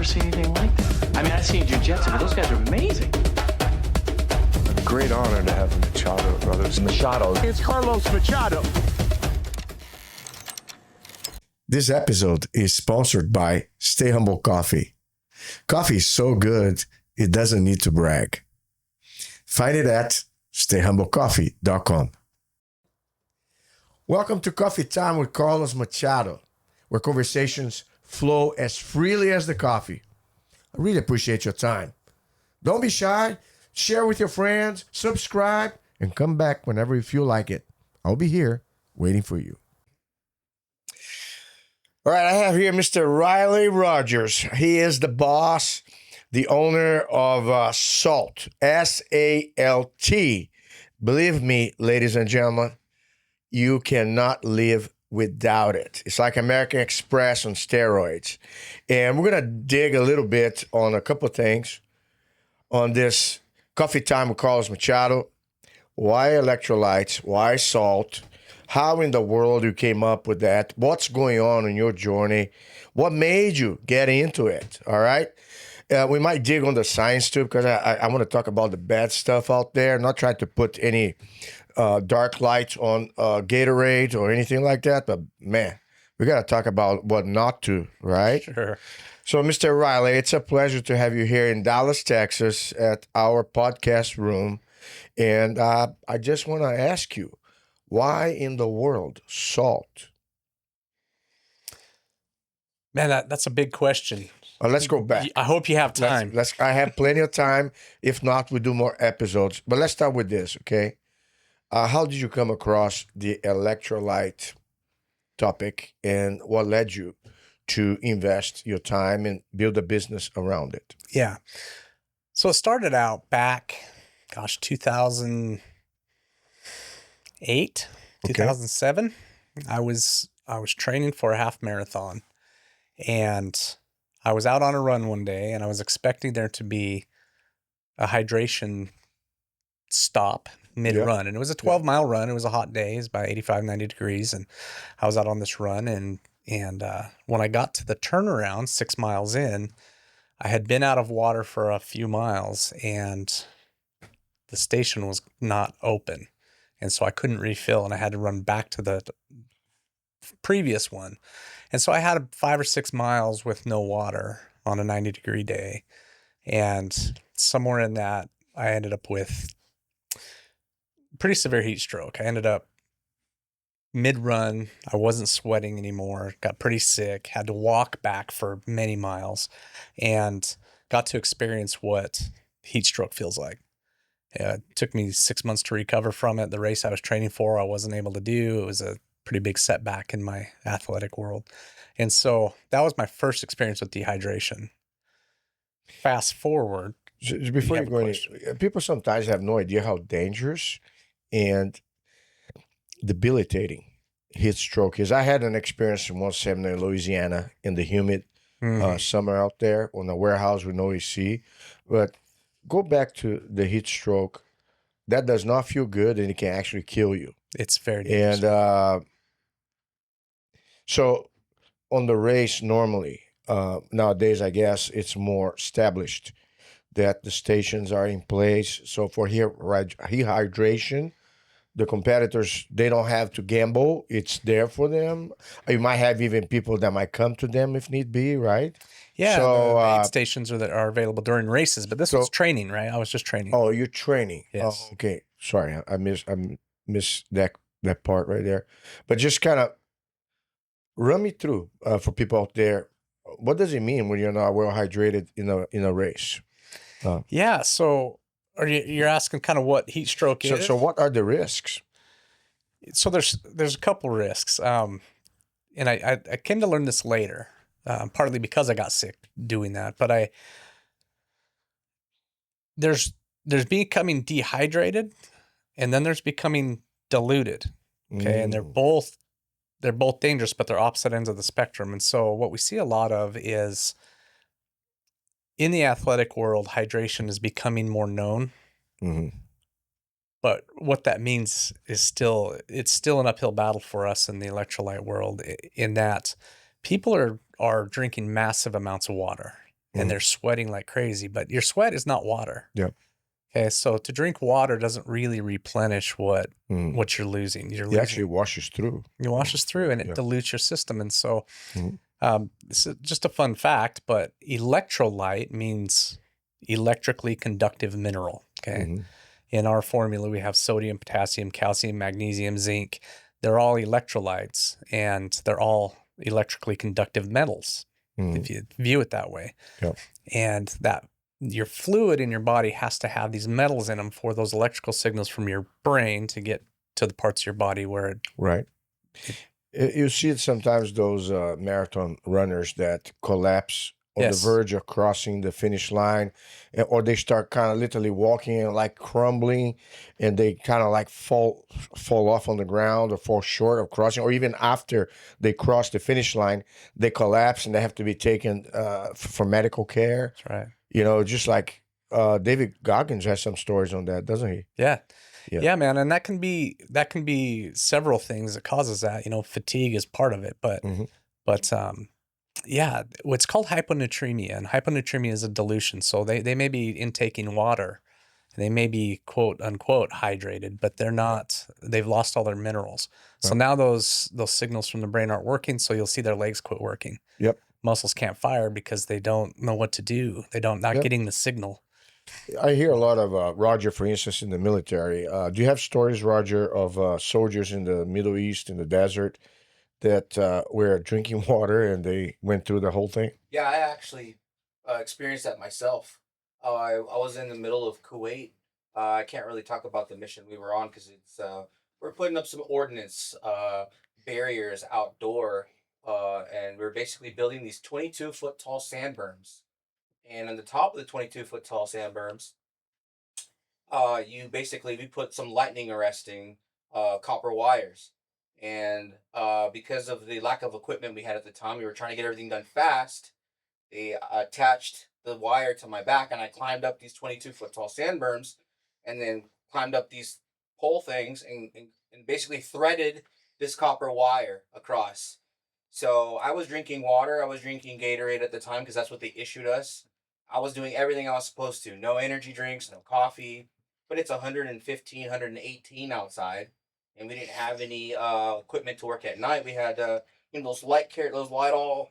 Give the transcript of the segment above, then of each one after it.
never seen anything like that. I mean, I've seen Jiu-Jitsu, but those guys are amazing. A great honor to have Machado brothers. Machado. It's Carlos Machado. This episode is sponsored by Stay Humble Coffee. Coffee is so good, it doesn't need to brag. Find it at stayhumblecoffee.com. Welcome to Coffee Time with Carlos Machado, where conversations flow as freely as the coffee. I really appreciate your time. Don't be shy. Share with your friends, subscribe, and come back whenever you feel like it. I'll be here waiting for you. All right, I have here Mr. Riley Rogers. He is the boss, the owner of SALT, S-A-L-T. Believe me, ladies and gentlemen, you cannot live without it. It's like American Express on steroids. And we're going to dig a little bit on a couple of things on this Coffee Time with Carlos Machado. Why electrolytes? Why salt? How in the world you came up with that? What's going on in your journey? What made you get into it? All right. We might dig on the science too, because I want to talk about the bad stuff out there. Not trying to put any dark lights on Gatorade or anything like that. But man, we got to talk about what not to, right? Sure. So, Mr. Riley, it's a pleasure to have you here in Dallas, Texas at our podcast room. And I just want to ask you, why in the world salt? Man, that's a big question. Let's go back. I hope you have time. I have plenty of time. If not, we'll do more episodes. But let's start with this, okay? How did you come across the electrolyte topic, and what led you to invest your time and build a business around it? Yeah. So it started out back, 2008, 2007. I was training for a half marathon, and I was out on a run one day, and I was expecting there to be a hydration stop mid-run. And it was a 12-mile run. It was a hot day. It was about 85, 90 degrees. And I was out on this run. And when I got to the turnaround 6 miles in, I had been out of water for a few miles, and the station was not open. And so I couldn't refill, and I had to run back to the previous one. And so I had 5 or 6 miles with no water on a 90-degree day. And somewhere in that, I ended up with pretty severe heat stroke. I ended up mid-run. I wasn't sweating anymore. Got pretty sick. Had to walk back for many miles, and got to experience what heat stroke feels like. It took me 6 months to recover from it. The race I was training for, I wasn't able to do. It was a pretty big setback in my athletic world. And so that was my first experience with dehydration. Fast forward. Before you go in, people sometimes have no idea how dangerous and debilitating heat stroke is. I had an experience in 170 in Louisiana in the humid summer out there on a warehouse with no AC. But go back to the heat stroke. That does not feel good, and it can actually kill you. It's very dangerous. And so on the race, normally, nowadays, I guess it's more established that the stations are in place. So for hydration, the competitors, they don't have to gamble. It's there for them. You might have even people that might come to them if need be, right? Yeah, so, the aid stations are available during races, but this was training, right? I was just training. Oh, you're training. Yes. Oh, okay. Sorry, I missed that part right there. But just kind of run me through for people out there. What does it mean when you're not well hydrated in a race? Yeah. So you're asking kind of what heat stroke is? So what are the risks? So there's a couple risks. And I came to learn this later, partly because I got sick doing that. But there's becoming dehydrated, and then there's becoming diluted. Okay, and they're both dangerous, but they're opposite ends of the spectrum. And so what we see a lot of is in the athletic world, hydration is becoming more known. Mm-hmm. But what that means is it's still an uphill battle for us in the electrolyte world, in that people are drinking massive amounts of water. and they're sweating like crazy, but your sweat is not water. Yeah. Okay. So to drink water doesn't really replenish what you're losing. It actually washes through. It washes through and it dilutes your system. And so this is just a fun fact, but electrolyte means electrically conductive mineral. Okay. In our formula, we have sodium, potassium, calcium, magnesium, zinc. They're all electrolytes, and they're all electrically conductive metals, if you view it that way. Yep. And that your fluid in your body has to have these metals in them for those electrical signals from your brain to get to the parts of your body where it... Right. You see it sometimes, those marathon runners that collapse on the verge of crossing the finish line, or they start kind of literally walking and like crumbling, and they kind of like fall off on the ground or fall short of crossing, or even after they cross the finish line, they collapse and they have to be taken for medical care. That's right. You know, just like David Goggins has some stories on that, doesn't he? Yeah, man. And that can be several things that causes that. You know, fatigue is part of it, but yeah, what's called hyponatremia, and hyponatremia is a dilution. So they may be intaking water, and they may be quote unquote hydrated, but they're not. They've lost all their minerals. So now those signals from the brain aren't working. So you'll see their legs quit working. Yep. Muscles can't fire because they don't know what to do. They not getting the signal. I hear a lot of Roger, for instance, in the military. Do you have stories, Roger, of soldiers in the Middle East, in the desert, that were drinking water and they went through the whole thing? Yeah, I actually experienced that myself. I was in the middle of Kuwait. I can't really talk about the mission we were on because it's we're putting up some ordnance barriers outdoor, and we're basically building these 22-foot tall sand berms. And on the top of the 22-foot tall sand berms, we put some lightning arresting copper wires. And because of the lack of equipment we had at the time, we were trying to get everything done fast. They attached the wire to my back, and I climbed up these 22-foot tall sand berms, and then climbed up these pole things and basically threaded this copper wire across. So I was drinking water. I was drinking Gatorade at the time because that's what they issued us. I was doing everything I was supposed to. No energy drinks, no coffee. But it's 115, 118 outside. And we didn't have any equipment to work at night. We had those light all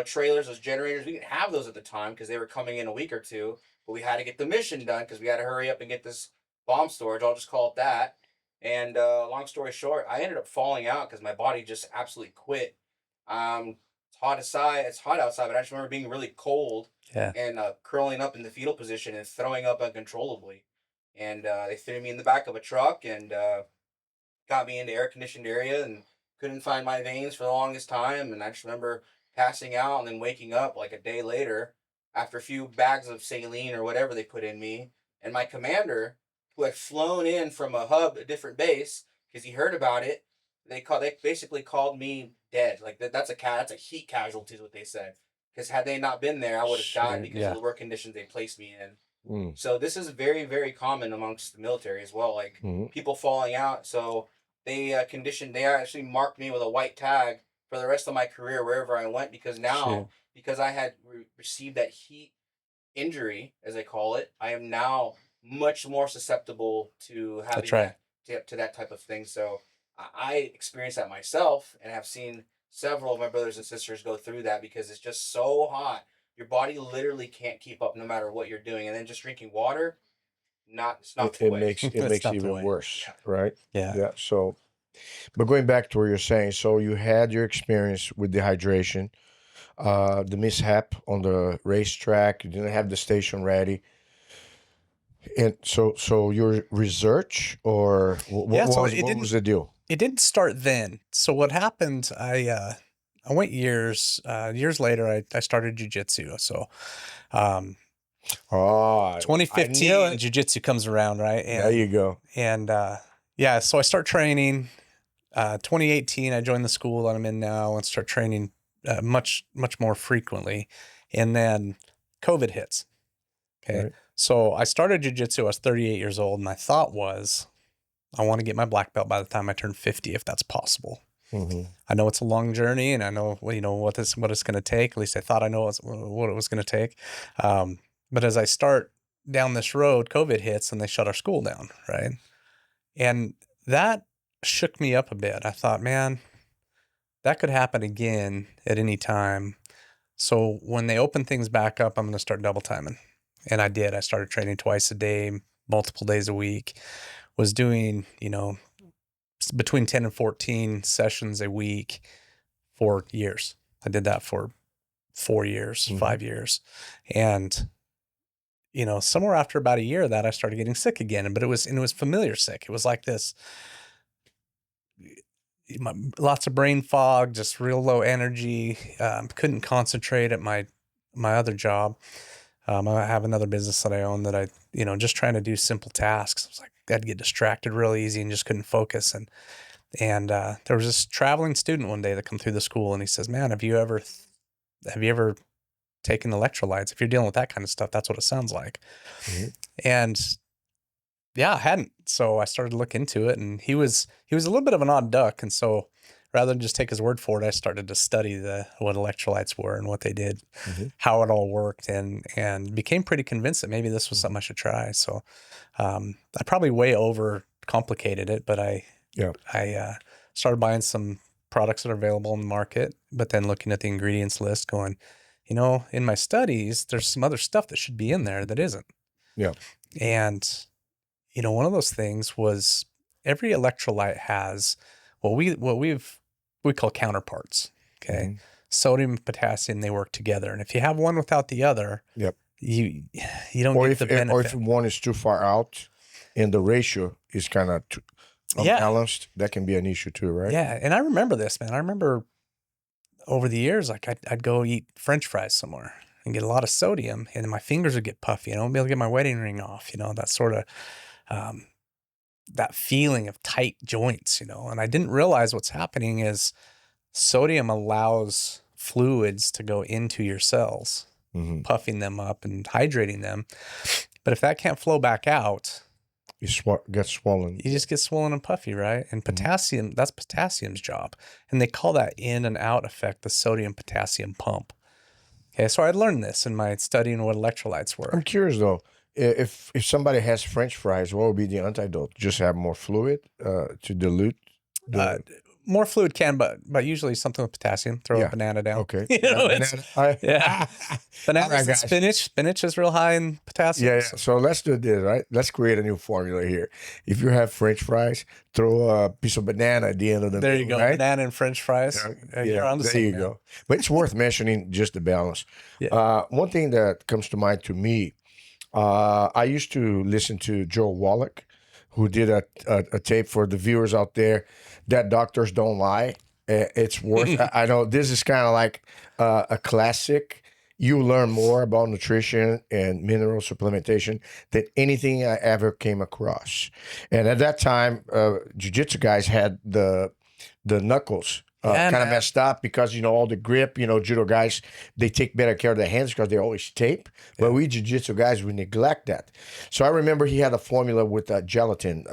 trailers, those generators. We didn't have those at the time because they were coming in a week or two. But we had to get the mission done because we had to hurry up and get this bomb storage. I'll just call it that. And long story short, I ended up falling out because my body just absolutely quit. It's hot outside, but I just remember being really cold and curling up in the fetal position and throwing up uncontrollably. And they threw me in the back of a truck and got me into air-conditioned area and couldn't find my veins for the longest time. And I just remember passing out and then waking up like a day later after a few bags of saline or whatever they put in me. And my commander, who had flown in from a different base, because he heard about it, they basically called me dead. Like that's a heat casualty is what they said. Because had they not been there, I would have died because of the work conditions they placed me in. So this is very, very common amongst the military as well. Like people falling out. So they actually marked me with a white tag for the rest of my career wherever I went, because now because I had received that heat injury, as they call it, I am now much more susceptible to having to that type of thing. So I experienced that myself and have seen several of my brothers and sisters go through that because it's just so hot. Your body literally can't keep up no matter what you're doing. And then just drinking water, it makes it even worse, right? Yeah. So, but going back to what you're saying, so you had your experience with dehydration, the mishap on the racetrack. You didn't have the station ready. And so your research, or what was the deal? It didn't start then. So what happened, I went years later, I started Jiu-Jitsu. So 2015 Jiu-Jitsu comes around, right? And, there you go. And so I start training. 2018, I joined the school that I'm in now and start training much more frequently. And then COVID hits. Okay. Right. So I started Jiu-Jitsu, I was 38 years old, and my thought was, I want to get my black belt by the time I turn 50, if that's possible. I know it's a long journey, and I know what it's going to take. At least I thought I know what it was going to take. But as I start down this road, COVID hits and they shut our school down, right? And that shook me up a bit. I thought, man, that could happen again at any time. So when they open things back up, I'm going to start double timing. And I did. I started training twice a day, multiple days a week, was doing, between 10 and 14 sessions a week for years. I did that for 4 years, 5 years. And, somewhere after about a year of that, I started getting sick again, but it was familiar sick. It was like this, lots of brain fog, just real low energy. Couldn't concentrate at my other job. I have another business that I own that I, just trying to do simple tasks. I was like, I'd get distracted real easy and just couldn't focus. And there was this traveling student one day that come through the school, and he says, "Man, have you ever taken electrolytes? If you're dealing with that kind of stuff, that's what it sounds like." Mm-hmm. And yeah, I hadn't. So I started to look into it, and he was a little bit of an odd duck. And so rather than just take his word for it, I started to study what electrolytes were and what they did, how it all worked, and became pretty convinced that maybe this was something I should try. So I probably way over complicated it, but I started buying some products that are available in the market, but then looking at the ingredients list going, in my studies, there's some other stuff that should be in there that isn't. Yeah. And, one of those things was every electrolyte has what we call counterparts. Okay. Sodium and potassium, they work together. And if you have one without the other, you don't get the benefit. Or if one is too far out and the ratio is kind of unbalanced, that can be an issue too, right? Yeah. And I remember this, man. I remember over the years, like I'd go eat French fries somewhere and get a lot of sodium, and my fingers would get puffy, and I won't be able to get my wedding ring off, that sort of, that feeling of tight joints, and I didn't realize what's happening is sodium allows fluids to go into your cells, puffing them up and hydrating them. But if that can't flow back out, you get swollen. You just get swollen and puffy, right? And potassium, that's potassium's job. And they call that in and out effect the sodium potassium pump. Okay, so I learned this in my studying what electrolytes were. I'm curious though, if somebody has French fries, what would be the antidote? Just have more fluid to dilute? More fluid but usually something with potassium. Throw a banana down. Okay. Bananas and spinach. Spinach is real high in potassium. Yeah. So let's do this, right? Let's create a new formula here. If you have French fries, throw a piece of banana at the end of the There you go. Right? Banana and French fries. Yeah, there you go. But it's worth mentioning just the balance. Yeah. One thing that comes to mind to me, I used to listen to Joe Wallach, who did a tape for the viewers out there that doctors don't lie. It's worth, I know this is kind of like a classic. You learn more about nutrition and mineral supplementation than anything I ever came across. And at that time, Jiu-Jitsu guys had the knuckles kind of messed up because, all the grip, judo guys, they take better care of their hands because they always tape. But we Jiu-Jitsu guys, we neglect that. So I remember he had a formula with gelatin,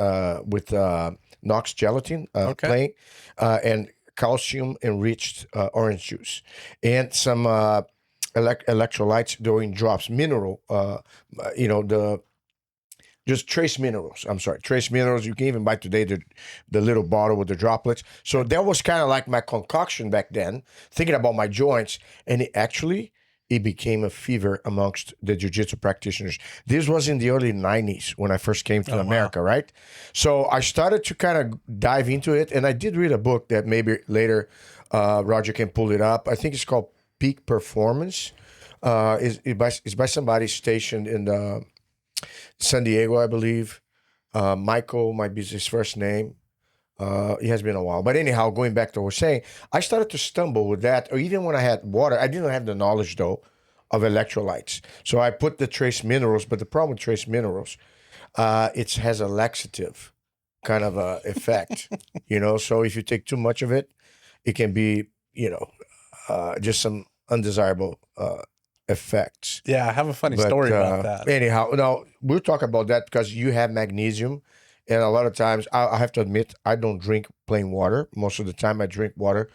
with Knox gelatin plain, and calcium enriched orange juice, and some electrolytes during drops, mineral, just trace minerals. I'm sorry, trace minerals. You can even buy today the little bottle with the droplets. So that was kind of like my concoction back then, thinking about my joints, and it became a fever amongst the jiu-jitsu practitioners. This was in the early 90s when I first came to America, right? So I started to kind of dive into it, and I did read a book that maybe later Roger can pull it up. I think it's called Peak Performance. It's by somebody stationed in San Diego, I believe. Michael might be his first name. It has been a while. But anyhow, going back to what I was saying, I started to stumble with that. Or even when I had water, I didn't have the knowledge, though, of electrolytes. So I put the trace minerals. But the problem with trace minerals, it has a laxative kind of effect. So if you take too much of it, it can be, just some undesirable effects. Yeah, I have a funny story about that. Anyhow, now we'll talk about that because you have magnesium And a lot of times, I have to admit, I don't drink plain water. Most of the time, I drink water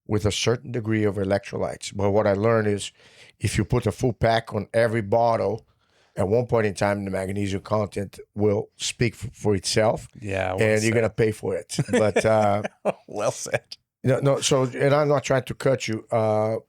with a certain degree of electrolytes. But what I learned is if you put a full pack on every bottle, at one point in time, the magnesium content will speak for itself. Yeah. And you're going to pay for it. But well said. no, so, and I'm not trying to cut you.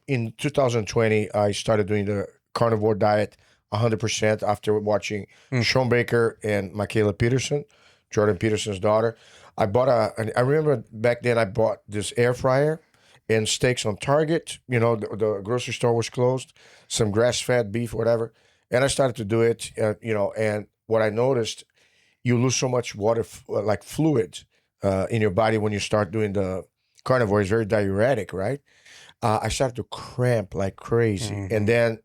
In 2020, I started doing the carnivore diet 100% after watching Sean Baker and Michaela Peterson, Jordan Peterson's daughter. I remember back then I bought this air fryer and steaks on Target. You know, the grocery store was closed, some grass-fed beef, whatever. And I started to do it, and what I noticed, you lose so much water, like fluid, in your body when you start doing the carnivore. It's very diuretic, right? I started to cramp like crazy. And then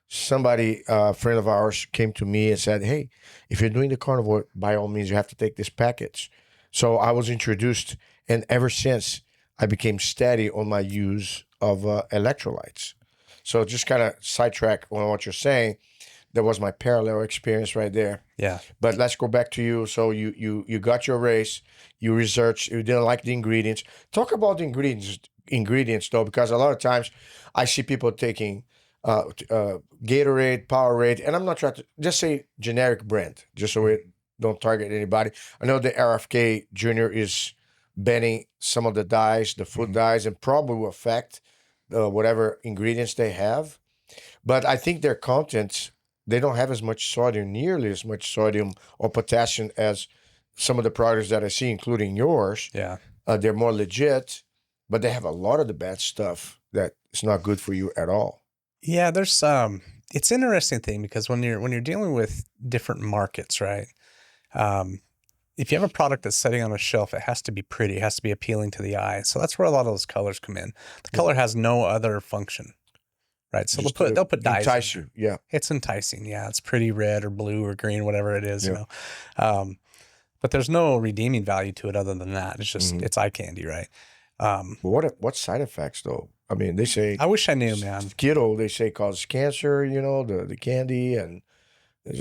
somebody, a friend of ours, came to me and said, hey, if you're doing the carnivore, by all means, you have to take this package. So I was introduced, and ever since, I became steady on my use of electrolytes. So just kind of sidetrack on what you're saying. That was my parallel experience right there. Yeah. But let's go back to you. So you got your race, you researched, you didn't like the ingredients. Talk about the ingredients though, because a lot of times I see people taking Gatorade, Powerade, and I'm not trying to just say generic brand, just so we don't target anybody. I know the RFK Jr. is banning some of the dyes, the food dyes, and probably will affect whatever ingredients they have. But I think their contents, they don't have as much sodium, nearly as much sodium or potassium as some of the products that I see, including yours. Yeah. They're more legit, but they have a lot of the bad stuff that is not good for you at all. Yeah, there's it's an interesting thing because when you're dealing with different markets, right? If you have a product that's sitting on a shelf, it has to be pretty, it has to be appealing to the eye. So that's where a lot of those colors come in. The color has no other function. Right. So they'll put dyes. Entice you. Yeah. It's enticing. Yeah. It's pretty red or blue or green, whatever it is, but there's no redeeming value to it other than that. It's just, it's eye candy. Right. But what side effects though? I mean, they say, I wish I knew, man. Skittle, they say causes cancer, the candy, and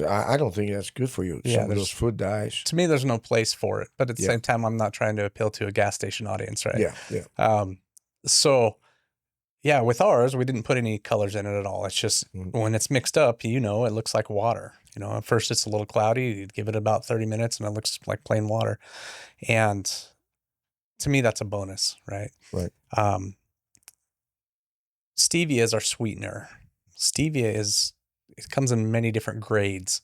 I don't think that's good for you. Yeah, Some of those food dyes. To me, there's no place for it. But at the same time, I'm not trying to appeal to a gas station audience. Right. Yeah. Yeah. So yeah, with ours, we didn't put any colors in it at all. It's just when it's mixed up, it looks like water. At first it's a little cloudy. You give it about 30 minutes and it looks like plain water. And to me, that's a bonus, right? Right. Stevia is our sweetener. Stevia it comes in many different grades,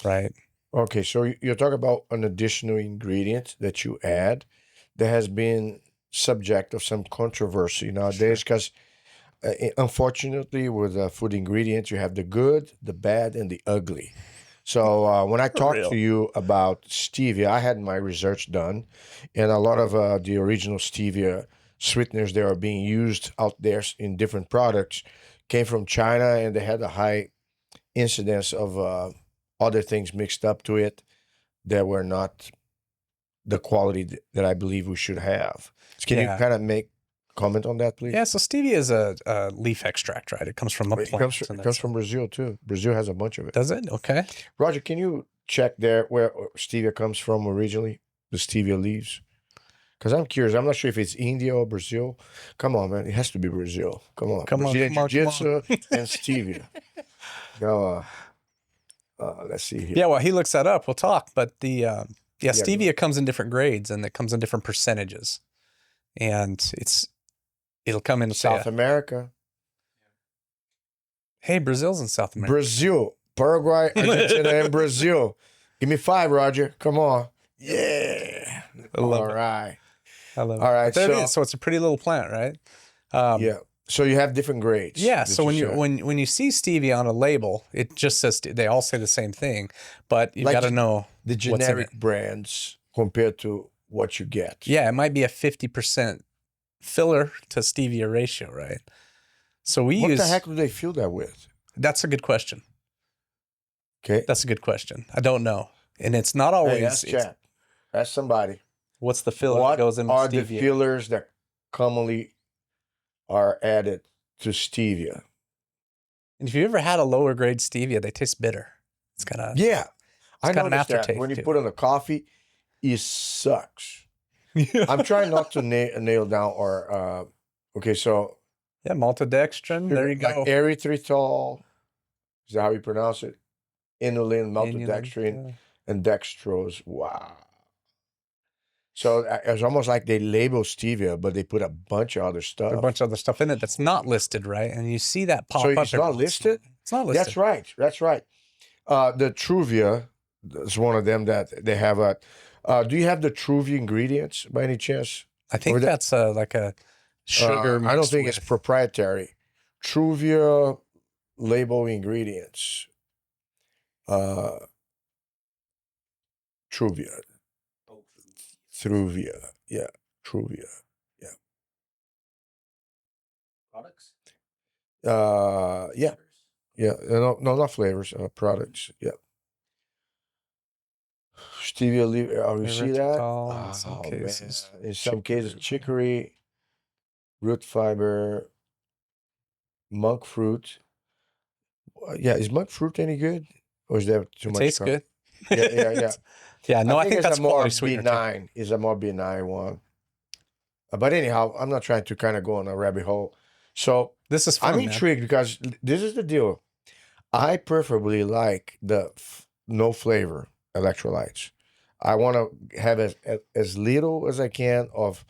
right? Okay, so you're talking about an additional ingredient that you add that has been subject of some controversy nowadays because unfortunately with food ingredients you have the good, the bad, and the ugly. So when I talked to you about stevia, I had my research done, and a lot of the original stevia sweeteners that are being used out there in different products came from China, and they had a high incidence of other things mixed up to it that were not the quality that I believe we should have. So can you kind of make comment on that, please? Yeah, so stevia is a leaf extract, right? It comes from a plant. It comes from Brazil, too. Brazil has a bunch of it. Does it? Okay. Roger, can you check there where stevia comes from originally, the stevia leaves? Because I'm curious. I'm not sure if it's India or Brazil. Come on, man. It has to be Brazil. Come on. Brazilian Jiu-Jitsu and stevia. Now, let's see here. Yeah, well, he looks that up. We'll talk. But stevia comes in different grades, and it comes in different percentages. And it'll come in South America. Hey, Brazil's in South America. Brazil, Paraguay, Argentina, and Brazil. Give me 5, Roger. Come on. Yeah. All right. I love it. All right. So it's a pretty little plant, right? Yeah. So you have different grades. Yeah. So when you see stevia on a label, it just says they all say the same thing, but you've got to know the generic brands compared to what you get. Yeah, it might be a 50% filler to stevia ratio, right? So what the heck do they fill that with? That's a good question. Okay. That's a good question. I don't know. And it's not always. Hey, that's somebody. What's the filler that goes in with stevia? What are the fillers that commonly are added to stevia? And if you ever had a lower grade stevia, they taste bitter. It's kind of I got an noticed aftertaste that when you too. put on the coffee, it sucks. Yeah. I'm trying not to nail down or okay, so Yeah, maltodextrin. There you like go. erythritol, is that how you pronounce it? Inulin, maltodextrin, Yeah. and dextrose. Wow. So it's almost like they label stevia, but they put a bunch of other stuff. There's a bunch of other stuff in it that's not listed, right? And you see that pop So up. it's not every once in a listed? while. It's not listed. That's right. That's right. The Truvia is one of them that they have a. Do you have the Truvia ingredients by any chance? I think Or the- that's like a sugar. I don't mixed think it's with- proprietary. Truvia label ingredients. Truvia. Oh, Truvia. Yeah. Truvia. products. Yeah. Yeah. No, not flavors. Products. Yeah. Stevia. Oh, you see that? erythritol in some Oh, cases. man. In some cases, chicory, root fiber, monk fruit. Yeah, is monk fruit any good, or is that too It much? tastes good. Yeah. Yeah, no, I think it's that's a more quality sweetener too. benign. Is a more benign one. But anyhow, I'm not trying to kind of go on a rabbit hole. So This is fun, I'm man. intrigued because this is the deal. I preferably like the no flavor electrolytes. I want to have as little as I can of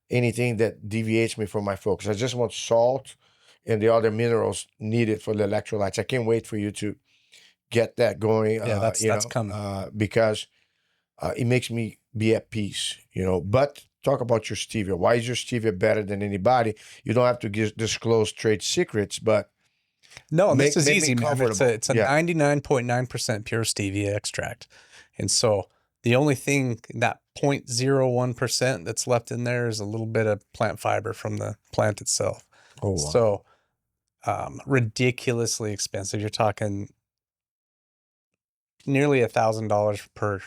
anything that deviates me from my focus. I just want salt and the other minerals needed for the electrolytes. I can't wait for you to get that going. Yeah, that's coming. Because it makes me be at peace, But talk about your stevia. Why is your stevia better than anybody? You don't have to disclose trade secrets, but No, this is make me easy, man. comfortable. It's a Yeah. 99.9% pure stevia extract. And so the only thing, that 0.01% that's left in there is a little bit of plant fiber from the plant itself. Oh, wow. So ridiculously expensive. You're talking nearly $1,000 per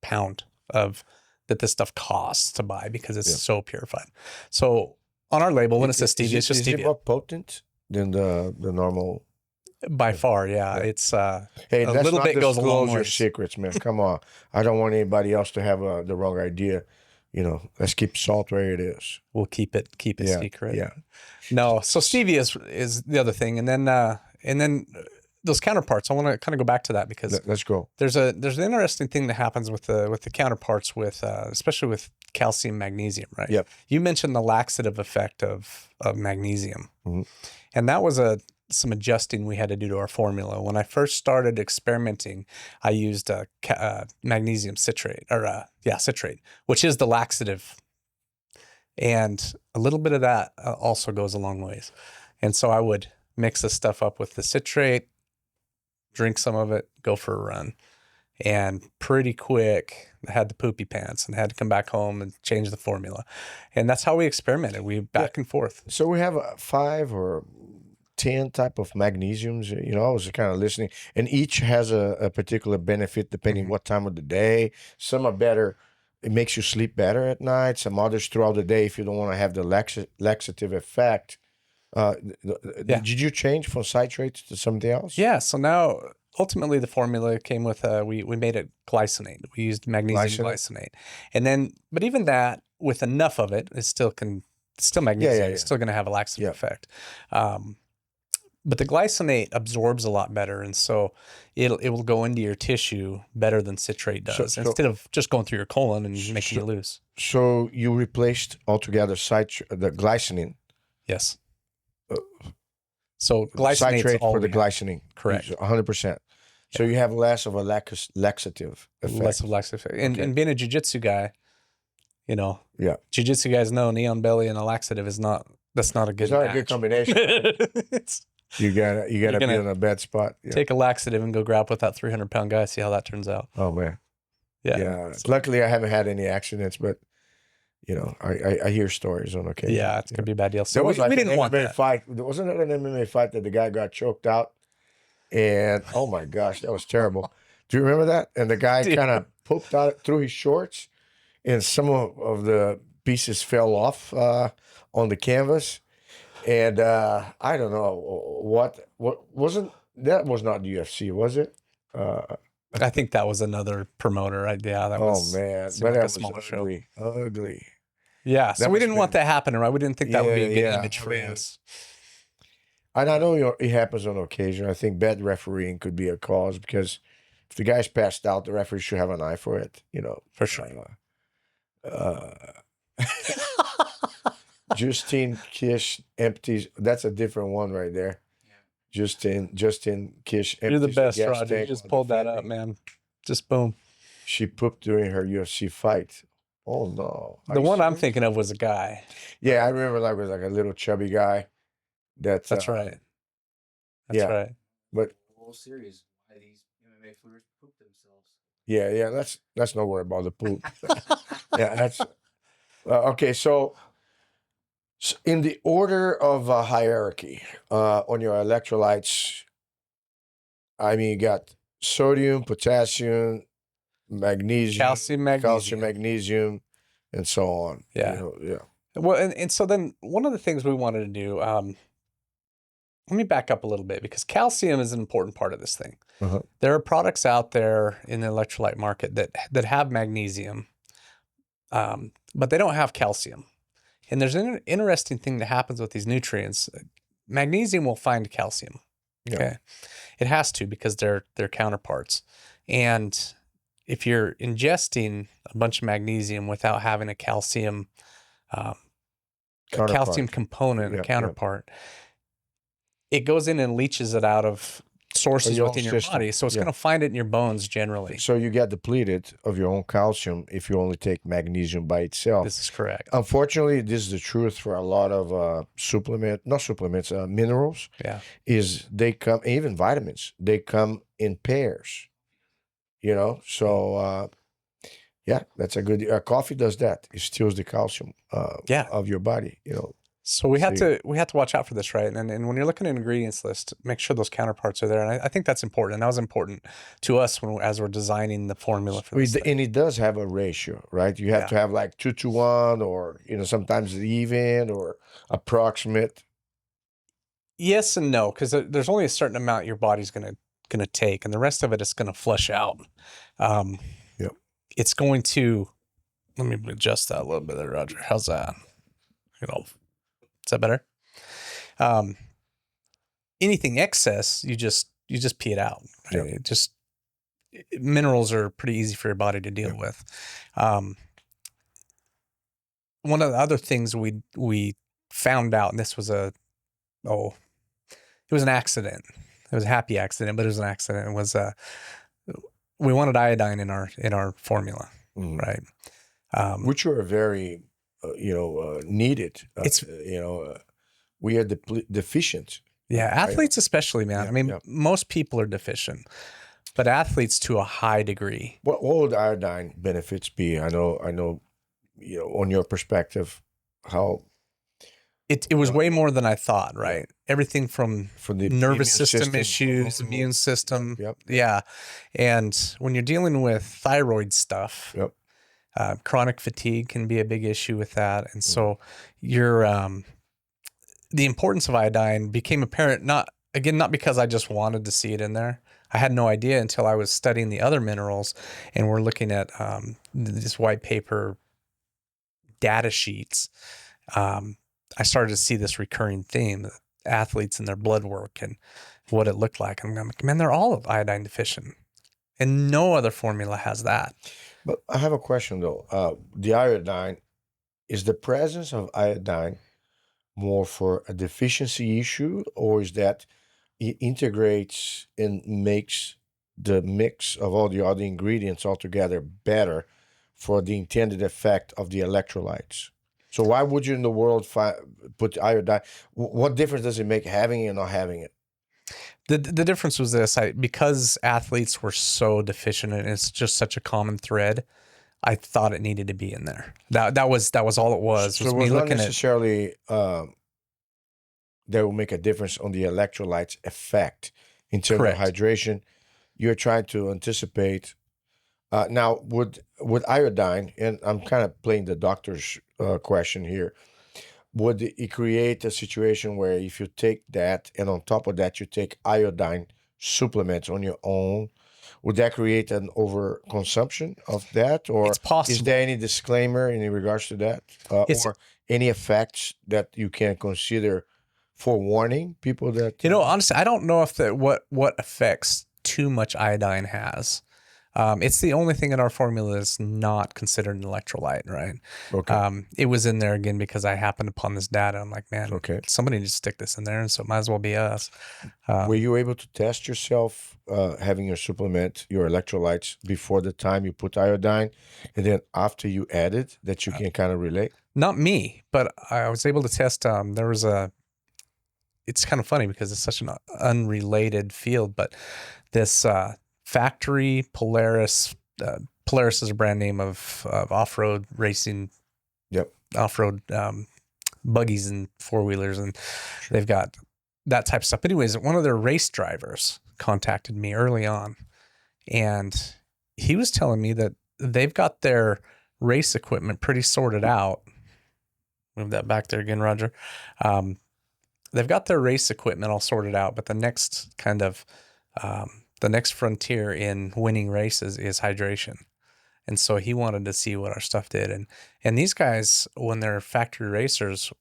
pound of that this stuff costs to buy because it's so purified. So on our label, when it says stevia, it's just is it stevia. more potent than the normal? By far, yeah. It's Hey, a let's little not bit goes a long disclose your ways. secrets, man. Come on. I don't want anybody else to have the wrong idea. Let's keep salt where it is. We'll keep it Yeah, secret. yeah. No, so stevia is the other thing, and then those counterparts. I want to kind of go back to that because Let's go. there's an interesting thing that happens with the counterparts with especially with calcium, magnesium, right? Yep. You mentioned the laxative effect of magnesium, Mhm. and that was some adjusting we had to do to our formula. When I first started experimenting, I used magnesium citrate citrate, which is the laxative. And a little bit of that also goes a long ways. And so I would mix this stuff up with the citrate, drink some of it, go for a run. And pretty quick, I had the poopy pants and had to come back home and change the formula. And that's how we experimented. We back and forth. So we have 5 or 10 type of magnesiums. I was kind of listening, and each has a particular benefit depending what time of the day. Some are better. It makes you sleep better at night. Some others throughout the day, if you don't want to have the laxative effect. Did you change from citrate to something else? Yeah. So now, ultimately, the formula came with we made it glycinate. We used magnesium glycinate, and then, but even that, with enough of it, it's still magnesium. It's still going to have a laxative effect. But the glycinate absorbs a lot better, and so it will go into your tissue better than citrate does, instead of just going through your colon and making you loose. So you replaced altogether the glycine. Yes. So glycinate's citrate all for the we have. glycine. Correct. 100%. So you have less of a laxative effect. Less of laxative effect. And being a jiu-jitsu guy, Yeah. jiu-jitsu guys know neon belly and a laxative that's not a good It's not match. a good combination. You gotta be in a bad spot. Yeah. Take a laxative and go grab with that 300-pound guy, see how that turns out. Oh man. Yeah. Luckily, I haven't had any accidents, but I hear stories on occasion. Yeah, it's gonna be a bad deal. So There was we didn't an want MMA that. fight. Wasn't there an MMA fight that the guy got choked out? And oh my gosh, that was terrible. Do you remember that? And the guy kind of pooped out through his shorts, and some of the pieces fell off on the canvas. And I don't know what wasn't that was not the UFC, was it? I think that was another promoter. Yeah, that Oh was man, seemed but like a that was smaller show. ugly, ugly. Yeah, so That we must didn't want been- that happening, right? We didn't think that would be a good Yeah, image I for mean, us. And I know it happens on occasion. I think bad refereeing could be a cause because if the guy's passed out, the referee should have an eye for it. For sure. Uh, Justin Kish empties. That's a different one right there. Justin Kish You're the empties the best, gas Roger. You tank just while pulled that up, defending. man. Just boom. She pooped during her UFC fight. Oh no! Are The you one I'm serious? thinking of was a guy. Yeah, I remember that was like a little chubby guy. That's That's right. That's yeah. right. But Whole series. Why these MMA fighters poop themselves? yeah. Let's not worry about the poop. Yeah, that's okay. So in the order of hierarchy on your electrolytes, I mean, you got sodium, potassium, magnesium, calcium, magnesium, and so on. Yeah. Yeah. Well, and so then one of the things we wanted to do, let me back up a little bit because calcium is an important part of this thing. Uh-huh. There are products out there in the electrolyte market that have magnesium, but they don't have calcium. And there's an interesting thing that happens with these nutrients. Magnesium will find calcium. Yeah. Okay. It has to because they're counterparts. And if you're ingesting a bunch of magnesium without having a calcium component, Yeah, a counterpart, it goes in and leaches it out of sources your own within your system, body. So it's yeah. going to find it in your bones generally. So you get depleted of your own calcium if you only take magnesium by itself. This is correct. Unfortunately, this is the truth for a lot of minerals. Yeah. Is they come, even vitamins, they come in pairs. So yeah, that's a good. Coffee does that. It steals the calcium of your body. So we have to watch out for this, right? And when you're looking at an ingredients list, make sure those counterparts are there. And I think that's important. And that was important to us as we're designing the formula for this. And it does have a ratio, right? You have to have like 2-to-1, or sometimes even or approximate. Yes and no, because there's only a certain amount your body's gonna take, and the rest of it is gonna flush out. Yep. It's going to. Let me adjust that a little bit there, Roger. How's that? Is that better? Anything excess, you just pee it out. Right? Yep. Minerals are pretty easy for your body to deal with. One of the other things we found out, and this was it was an accident. It was a happy accident, but it was an accident. It was we wanted iodine in our formula, right? Which are very needed. We are deficient. Yeah, athletes especially, man. Yeah, I mean, yeah. most people are deficient, but athletes to a high degree. What would iodine benefits be? I know. On your perspective, how it was way more than I thought. Right, everything from the nervous immune system issues, immune system. Yep. Yeah, and when you're dealing with thyroid stuff, Yep. Chronic fatigue can be a big issue with that, and so the importance of iodine became apparent. Not because I just wanted to see it in there. I had no idea until I was studying the other minerals, and we're looking at this white paper data sheets. I started to see this recurring theme: athletes and their blood work and what it looked like. And I'm like, man, they're all iodine deficient, and no other formula has that. But I have a question though. The iodine, is the presence of iodine more for a deficiency issue, or is that it integrates and makes the mix of all the other ingredients altogether better for the intended effect of the electrolytes? So why would you in the world put iodine? What difference does it make having it and not having it? The difference was this: because athletes were so deficient, and it's just such a common thread. I thought it needed to be in there. That was all it was. So it was not necessarily that will make a difference on the electrolytes effect in terms of hydration. You're trying to anticipate. Now, would iodine, and I'm kind of playing the doctor's question here, would it create a situation where if you take that and on top of that you take iodine supplements on your own, Would that create an overconsumption of that, or It's possible. is there any disclaimer in regards to that, It's- or any effects that you can consider for warning people that Honestly, I don't know if what effects too much iodine has. It's the only thing in our formula that's not considered an electrolyte, right? Okay. It was in there again because I happened upon this data. I'm like, man, Okay. somebody needs to stick this in there, and so it might as well be us. Were you able to test yourself having your supplement, your electrolytes, before the time you put iodine, and then after you add it, that you can kind of relate? Not me, but I was able to test. There was it's kind of funny because it's such an unrelated field, but this factory Polaris, Polaris is a brand name of off-road racing, Yep. off-road buggies and four-wheelers, and they've got that type of stuff. But anyways, one of their race drivers contacted me early on, and he was telling me that they've got their race equipment pretty sorted out. Move that back there again, Roger. They've got their race equipment all sorted out, but the next kind of the next frontier in winning races is hydration. And so he wanted to see what our stuff did. And these guys, when they're factory racers,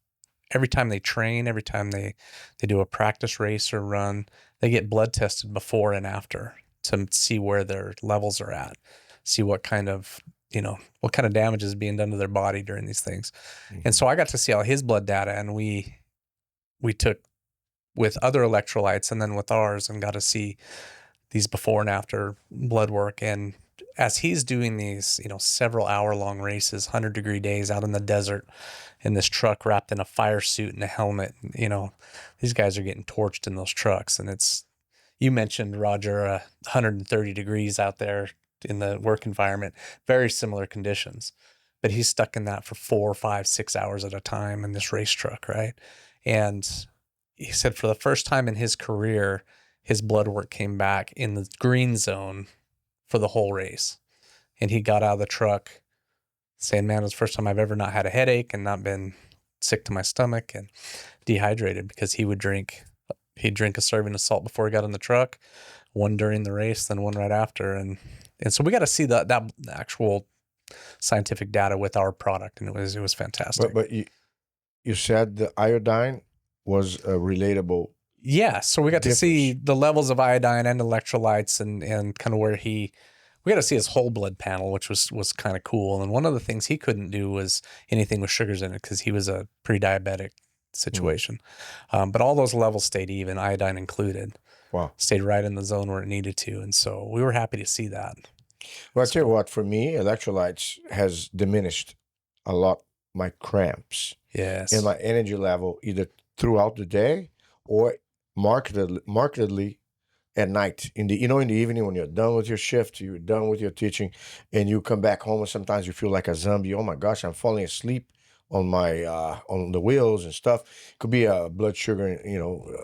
every time they train, every time they do a practice race or run, they get blood tested before and after to see where their levels are at, see what kind of damage is being done to their body during these things. Mm-hmm. And so I got to see all his blood data, and we took with other electrolytes and then with ours and got to see these before and after blood work. And as he's doing these, several hour-long races, 100-degree days out in the desert in this truck wrapped in a fire suit and a helmet, these guys are getting torched in those trucks. And you mentioned, Roger, 130 degrees out there in the work environment, very similar conditions. But he's stuck in that for 4, 5, 6 hours at a time in this race truck, right? And he said for the first time in his career, his blood work came back in the green zone for the whole race. And he got out of the truck saying, man, it was the first time I've ever not had a headache and not been sick to my stomach and dehydrated, because he'd drink a serving of salt before he got in the truck, one during the race, then one right after. And so we got to see that actual scientific data with our product. And it was fantastic. But you said the iodine was relatable. Yeah, so we got to see the levels of iodine and electrolytes and kind of we got to see his whole blood panel, which was kind of cool. And one of the things he couldn't do was anything with sugars in it because he was a pre-diabetic situation. But all those levels stayed even, iodine included. Wow. Stayed right in the zone where it needed to. And so we were happy to see that. Well, I tell you what, for me, electrolytes has diminished a lot my cramps. Yes. And my energy level either throughout the day or markedly at night. In the evening when you're done with your shift, you're done with your teaching, and you come back home and sometimes you feel like a zombie. Oh my gosh, I'm falling asleep on my on the wheels and stuff. It could be a blood sugar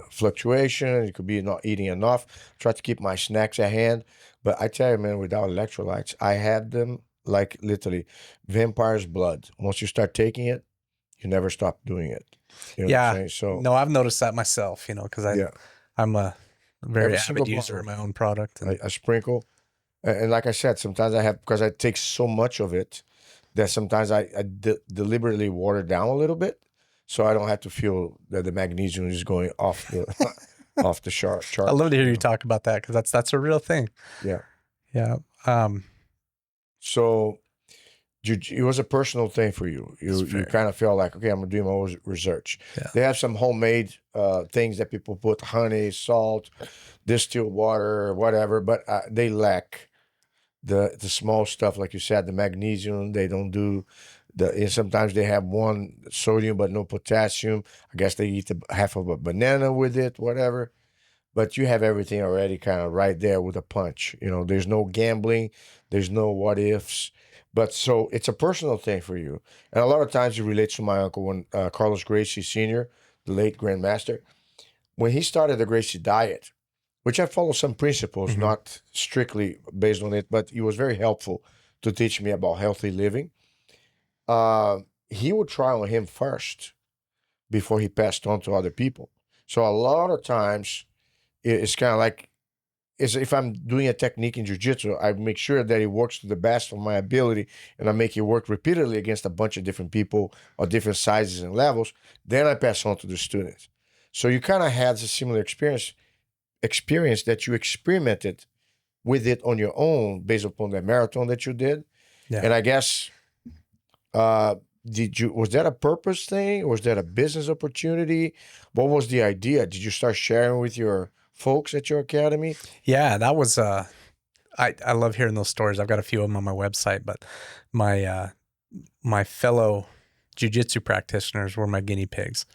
fluctuation. It could be not eating enough. Try to keep my snacks at hand. But I tell you, man, without electrolytes, I had them like literally vampire's blood. Once you start taking it, you never stop doing it. You know what I'm saying? So no, I've noticed that myself, because I'm a very avid user of my own product. And I sprinkle. And like I said, sometimes because I take so much of it that sometimes I deliberately water down a little bit so I don't have to feel that the magnesium is going off the off the chart. I love to hear you talk about that because that's a real thing. Yeah. Yeah. So it was a personal thing for you. You kind of feel like, okay, I'm gonna do my own research. Yeah. They have some homemade things that people put honey, salt, distilled water, whatever, but they lack the small stuff, like you said, the magnesium. They don't do and sometimes they have one sodium but no potassium. I guess they eat half of a banana with it, whatever. But you have everything already kind of right there with a punch. There's no gambling, there's no what ifs. But so it's a personal thing for you. And a lot of times it relates to my uncle when Carlos Gracie Sr., the late Grandmaster, when he started the Gracie diet, which I follow some principles, not strictly based on it, but he was very helpful to teach me about healthy living. He would try on him first before he passed on to other people. So a lot of times it's kind of like is if I'm doing a technique in jiu-jitsu, I make sure that it works to the best of my ability, and I make it work repeatedly against a bunch of different people of different sizes and levels. Then I pass on to the students. So you kind of had a similar experience that you experimented with it on your own based upon the marathon that you did. Yeah. And I guess was that a purpose thing, or was that a business opportunity? What was the idea? Did you start sharing with your folks at your academy? Yeah, that was I love hearing those stories. I've got a few of them on my website, but my fellow jiu-jitsu practitioners were my guinea pigs.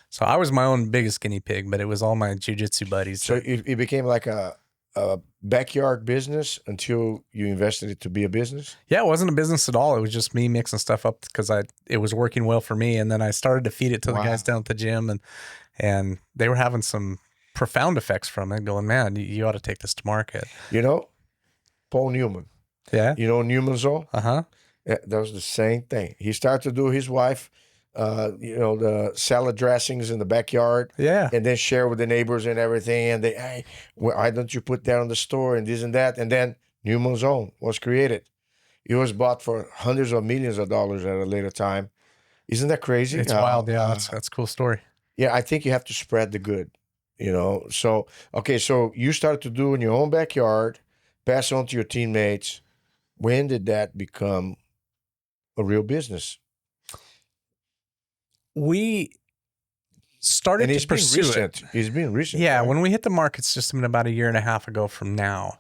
So I was my own biggest guinea pig, but it was all my jiu-jitsu buddies. So it became like a backyard business until you invested it to be a business? Yeah, it wasn't a business at all. It was just me mixing stuff up because it was working well for me. And then I started to feed it to the guys down at the gym, and they were having some profound effects from it, going, man, you ought to take this to market. You know, Paul Newman. Yeah. You know Newman's Zone? Uh-huh. Yeah, that was the same thing. He started to do his wife, the salad dressings in the backyard. Yeah. And then share with the neighbors and everything. And hey, why don't you put that on the store and this and that? And then Newman's Zone was created. It was bought for hundreds of millions of dollars at a later time. Isn't that crazy? It's wild. Yeah, that's a cool story. Yeah, I think you have to spread the good, So, okay, so you started to do in your own backyard, pass on to your teammates. When did that become a real business? We started to pursue it. It's been recent. Yeah, right? when we hit the market system about 1.5 years ago from now,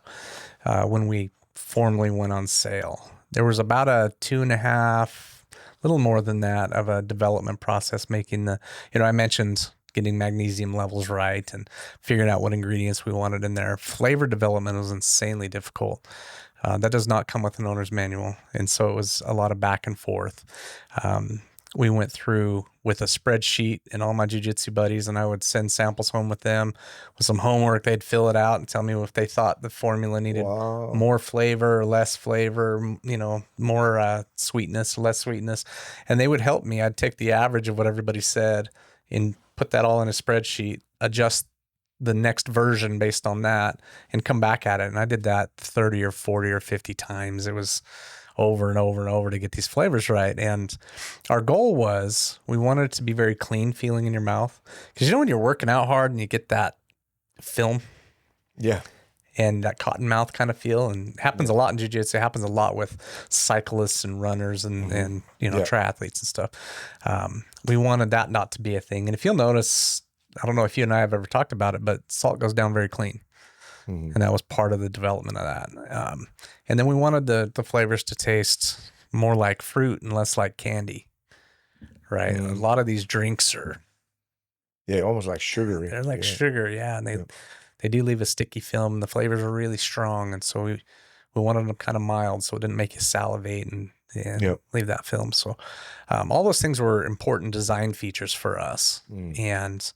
when we formally went on sale, there was about a 2.5, little more than that, of a development process making I mentioned getting magnesium levels right and figuring out what ingredients we wanted in there. Flavor development was insanely difficult. That does not come with an owner's manual. And so it was a lot of back and forth. We went through with a spreadsheet and all my jiu-jitsu buddies, and I would send samples home with them with some homework. They'd fill it out and tell me if they thought the formula needed more flavor or less flavor, more sweetness, less sweetness. And they would help me. I'd take the average of what everybody said and put that all in a spreadsheet, adjust the next version based on that, and come back at it. And I did that 30 or 40 or 50 times. It was over and over and over to get these flavors right. And our goal was, we wanted it to be very clean feeling in your mouth. Because when you're working out hard and you get that film, yeah, and that cotton mouth kind of feel, and it happens a lot in jiu-jitsu. It happens a lot with cyclists and runners and triathletes and stuff. We wanted that not to be a thing. And if you'll notice, I don't know if you and I have ever talked about it, but salt goes down very clean. Mm-hmm. And that was part of the development of that. And then we wanted the flavors to taste more like fruit and less like candy, right? Mm-hmm. A lot of these drinks are... Yeah, almost like sugary. They're like sugar, yeah. And they do leave a sticky film. The flavors are really strong. And so we wanted them kind of mild so it didn't make you salivate and leave that film. So all those things were important design features for us. Mm. And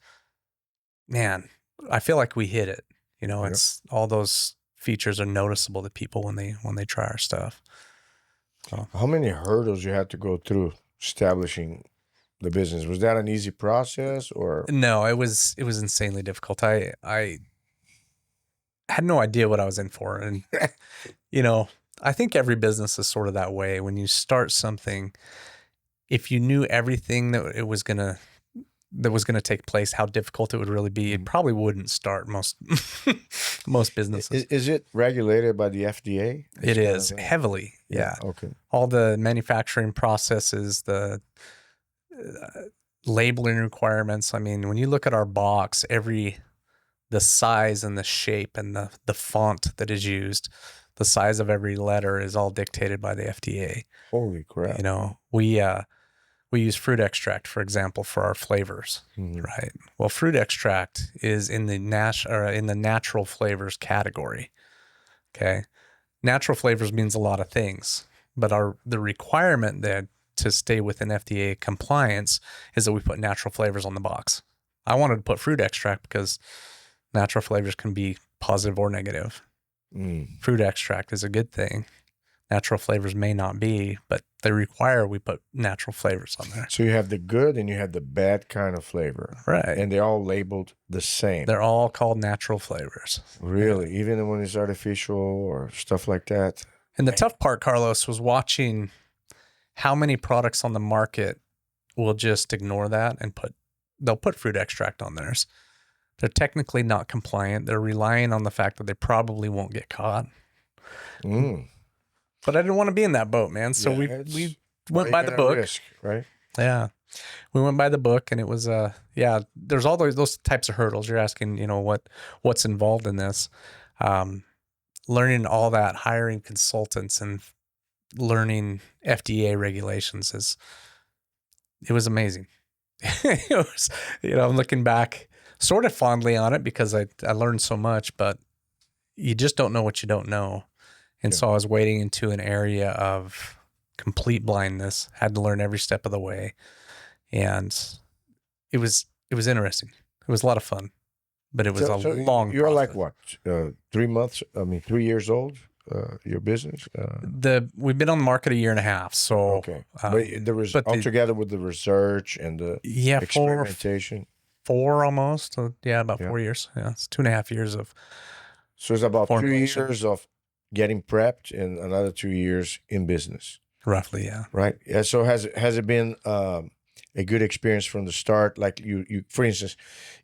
man, I feel like we hit it. It's all those features are noticeable to people when they try our stuff. So. How many hurdles you had to go through establishing the business? Was that an easy process or? No, it was insanely difficult. I had no idea what I was in for. And, I think every business is sort of that way. When you start something, if you knew everything that was going to take place, how difficult it would really be, it probably wouldn't start most businesses. Is it regulated by the FDA? It is heavily. Yeah. Okay. All the manufacturing processes, the labeling requirements. I mean, when you look at our box, the size and the shape and the font that is used, the size of every letter is all dictated by the FDA. Holy crap. We use fruit extract, for example, for our flavors, right? Well, fruit extract is in the natural flavors category. Okay, natural flavors means a lot of things, but the requirement that to stay within FDA compliance is that we put natural flavors on the box. I wanted to put fruit extract because natural flavors can be positive or negative. Fruit extract is a good thing. natural flavors may not be, but they require we put natural flavors on there. So you have the good and you have the bad kind of flavor. Right. And they're all labeled the same. They're all called natural flavors. Really? Yeah. Even when it's artificial or stuff like that? And the tough part, Carlos, was watching how many products on the market will just ignore that and they'll put fruit extract on theirs. They're technically not compliant. They're relying on the fact that they probably won't get caught. But I didn't want to be in that boat, man. So we went by the book. Risk, right? Yeah. We went by the book, and it was there's all those types of hurdles. You're asking, what's involved in this. Learning all that, hiring consultants and learning FDA regulations it was amazing. It was, I'm looking back sort of fondly on it because I learned so much, but you just don't know what you don't know. And so I was wading into an area of complete blindness, had to learn every step of the way. And it was interesting. It was a lot of fun, but it was a long You're process. like what, 3 months? 3 years old, your business? We've been on the market a year and a half. So, okay. But there was altogether with the research and the experimentation. Four almost. About 4 years. Yeah, it's 2.5 years of. So it's about 2 years of getting prepped and another 2 years in business. Roughly, yeah. Right. Yeah. So has it been a good experience from the start? Like you, for instance,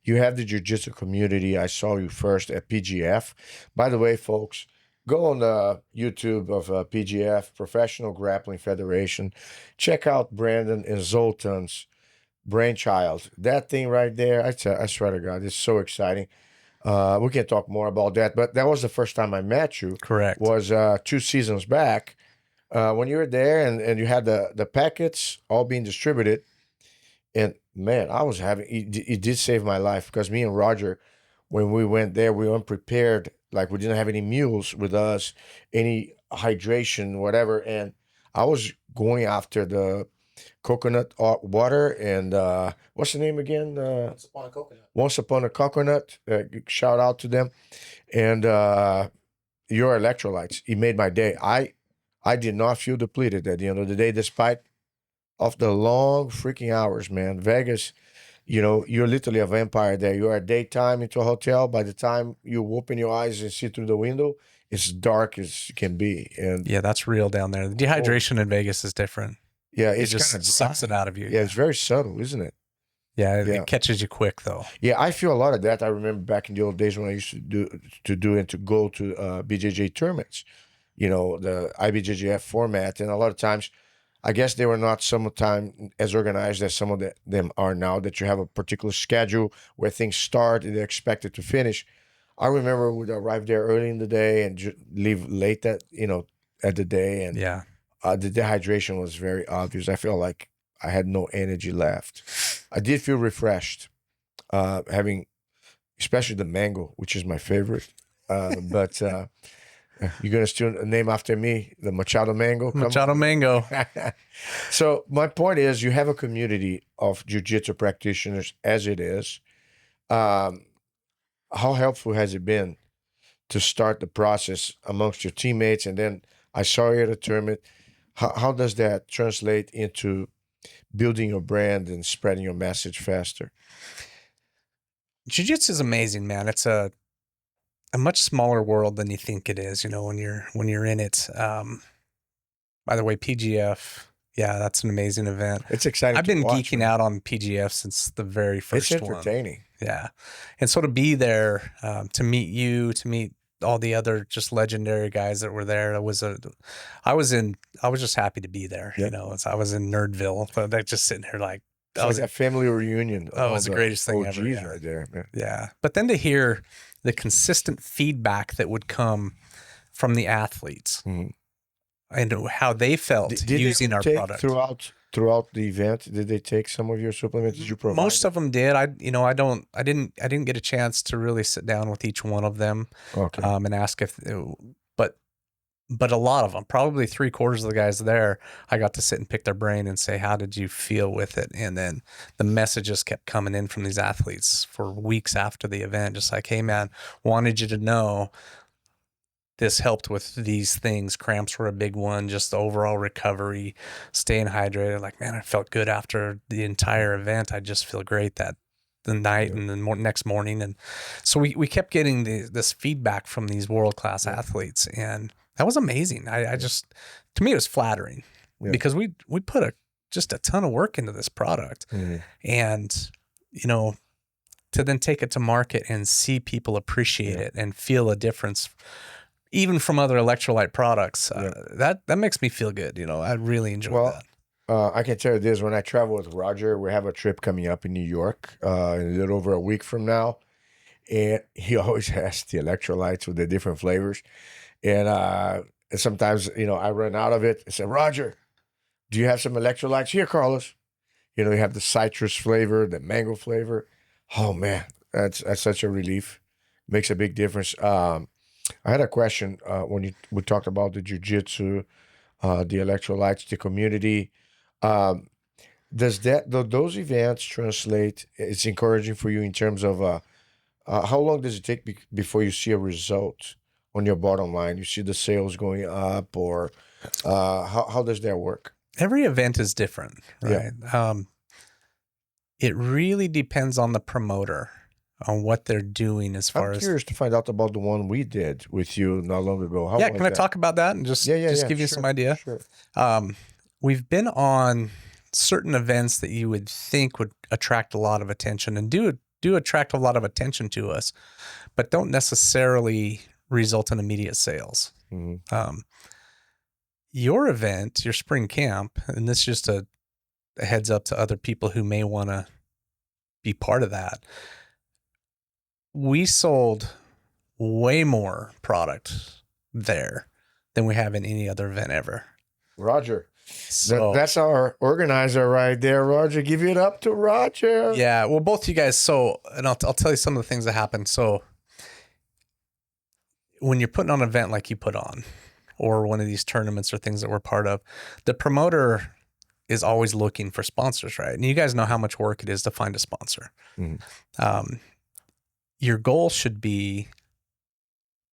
you have the Jiu-Jitsu community. I saw you first at PGF. By the way, folks, go on the YouTube of PGF, Professional Grappling Federation. Check out Brandon and Zoltan's brainchild. That thing right there, I swear to God, it's so exciting. We can talk more about that, but that was the first time I met you. Correct. Was 2 seasons back when you were there and you had the packets all being distributed. And man, I was it did save my life because me and Roger, when we went there, we weren't prepared. Like we didn't have any mules with us, any hydration, whatever. And I was going after the coconut water and what's the name again? Once Upon a Coconut. Once Upon a Coconut. Shout out to them. And your electrolytes. It made my day. I did not feel depleted at the end of the day, despite of the long freaking hours, man. Vegas, you're literally a vampire there. You are daytime into a hotel. By the time you open your eyes and see through the window, it's dark as can be. And yeah, that's real down there. The dehydration in Vegas is different. Yeah, it just kind of sucks it out of you. Yeah, it's very subtle, isn't it? Yeah, it catches you quick though. Yeah, I feel a lot of that. I remember back in the old days when I used to go to BJJ tournaments, the IBJJF format, and a lot of times, I guess they were not sometimes as organized as some of them are now. That you have a particular schedule where things start and they're expected to finish. I remember we'd arrive there early in the day and leave late at the day, and the dehydration was very obvious. I felt like I had no energy left. I did feel refreshed, having, especially the mango, which is my favorite. But you're going to still name after me, the Machado mango? Machado mango. So my point is, you have a community of jiu-jitsu practitioners as it is. How helpful has it been to start the process amongst your teammates? And then I saw you at a tournament. How does that translate into building your brand and spreading your message faster? Jiu-Jitsu is amazing, man. It's a much smaller world than you think it is, when you're in it. By the way, PGF, yeah, that's an amazing event. It's exciting. I've been geeking out on PGF since the very first one. It's entertaining. Yeah. And so to be there, to meet you, to meet all the other just legendary guys that were there, I was just happy to be there. Yep. I was in Nerdville, but just sitting here like, that was a family reunion. That was the greatest thing ever. Yeah. Right there, man. Yeah. But then to hear the consistent feedback that would come from the athletes and how they felt using our product throughout the event. Did they take some of your supplements? Did you provide? Most of them did. I didn't get a chance to really sit down with each one of them, and ask if, but a lot of them, probably 3/4 of the guys there, I got to sit and pick their brain and say, how did you feel with it? And then the messages kept coming in from these athletes for weeks after the event, just like, hey man, wanted you to know this helped with these things. Cramps were a big one, just the overall recovery, staying hydrated. Like, man, I felt good after the entire event. I just feel great that the night and the next morning. And so we kept getting this feedback from these world-class athletes, and that was amazing. I just, to me, it was flattering because we put just a ton of work into this product. And, you know, to then take it to market and see people appreciate it and feel a difference, even from other electrolyte products, that makes me feel good. You know, I really enjoy that. I can tell you this, when I travel with Roger, we have a trip coming up in New York in a little over a week from now. And he always has the electrolytes with the different flavors. And sometimes, you know, I run out of it. I said, Roger, do you have some electrolytes? Here, Carlos. You know, you have the citrus flavor, the mango flavor. Oh, man, that's such a relief. Makes a big difference. I had a question when we talked about the jiu-jitsu, the electrolytes, the community. Does those events translate? It's encouraging for you in terms of how long does it take before you see a result on your bottom line? You see the sales going up, or how does that work? Every event is different, right? It really depends on the promoter, on what they're doing as far as. I'm curious to find out about the one we did with you not long ago. How was Can I that? talk about that and just give you some idea? Sure. We've been on certain events that you would think would attract a lot of attention and do attract a lot of attention to us, but don't necessarily result in immediate sales. Your event, your spring camp, and this is just a heads up to other people who may want to be part of that. We sold way more product there than we have in any other event ever. Roger. So That's our organizer right there, Roger. Give it up to Roger. yeah, well, both you guys. So, and I'll tell you some of the things that happened. So when you're putting on an event like you put on, or one of these tournaments or things that we're part of, the promoter is always looking for sponsors, right? And you guys know how much work it is to find a sponsor. Your goal should be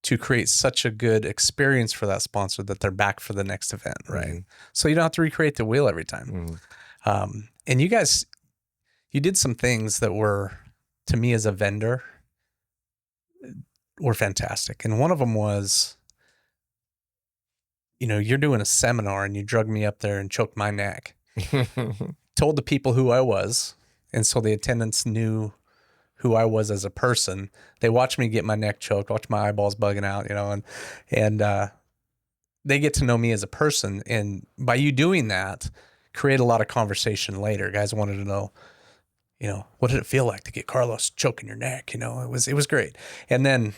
to create such a good experience for that sponsor that they're back for the next event, right? So you don't have to recreate the wheel every time. And you guys, you did some things that were, to me as a vendor, were fantastic. And one of them was, you know, you're doing a seminar and you drug me up there and choked my neck. Told the people who I was, and so the attendants knew who I was as a person. They watched me get my neck choked, watch my eyeballs bugging out, you know, and they get to know me as a person. And by you doing that, create a lot of conversation later. Guys wanted to know, you know, what did it feel like to get Carlos choking your neck? You know, it was great. And then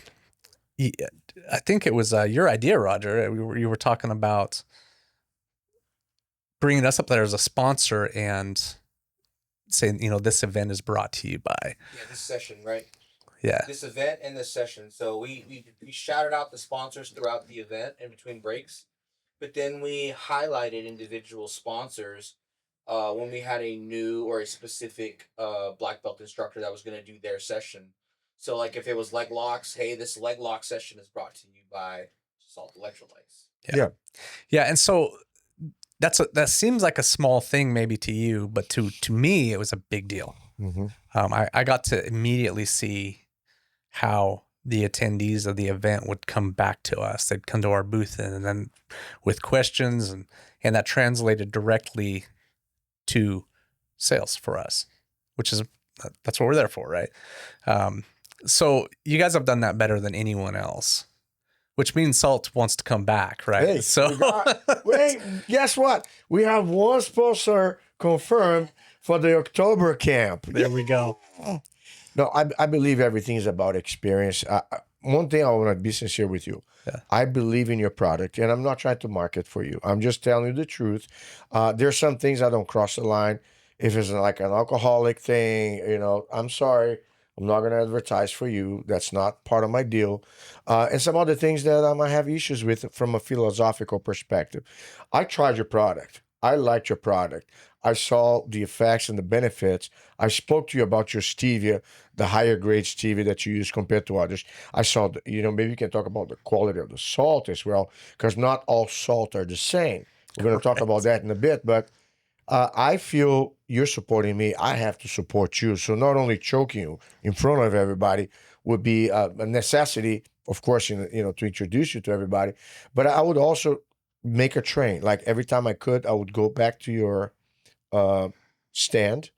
I think it was your idea, Roger. You were talking about bringing us up there as a sponsor and saying, you know, this event is brought to you by. Yeah, this session, right? Yeah. This event and this session. So we shouted out the sponsors throughout the event in between breaks, but then we highlighted individual sponsors when we had a new or a specific black belt instructor that was going to do their session. So like if it was leg locks, hey, this leg lock session is brought to you by SALT Electrolytes. Yeah. And so that seems like a small thing maybe to you, but to me, it was a big deal. I got to immediately see how the attendees of the event would come back to us. They'd come to our booth and then with questions, and that translated directly to sales for us, which is, that's what we're there for, right? So you guys have done that better than anyone else, which means SALT wants to come back, right? Hey, so wait, guess what? We have one sponsor confirmed for the October camp. There we go. No, I believe everything is about experience. One thing I want to be sincere with you. Yeah. I believe in your product, and I'm not trying to market for you. I'm just telling you the truth. There's some things I don't cross the line. If it's like an alcoholic thing, you know, I'm sorry. I'm not going to advertise for you. That's not part of my deal. And some other things that I might have issues with from a philosophical perspective. I tried your product. I liked your product. I saw the effects and the benefits. I spoke to you about your stevia, the higher grade stevia that you use compared to others. I saw, maybe you can talk about the quality of the salt as well, because not all salt are the same. We're going to talk about that in a bit, but I feel you're supporting me. I have to support you. So not only choking you in front of everybody would be a necessity, of course, to introduce you to everybody, but I would also make a train. Like every time I could, I would go back to your uh, stand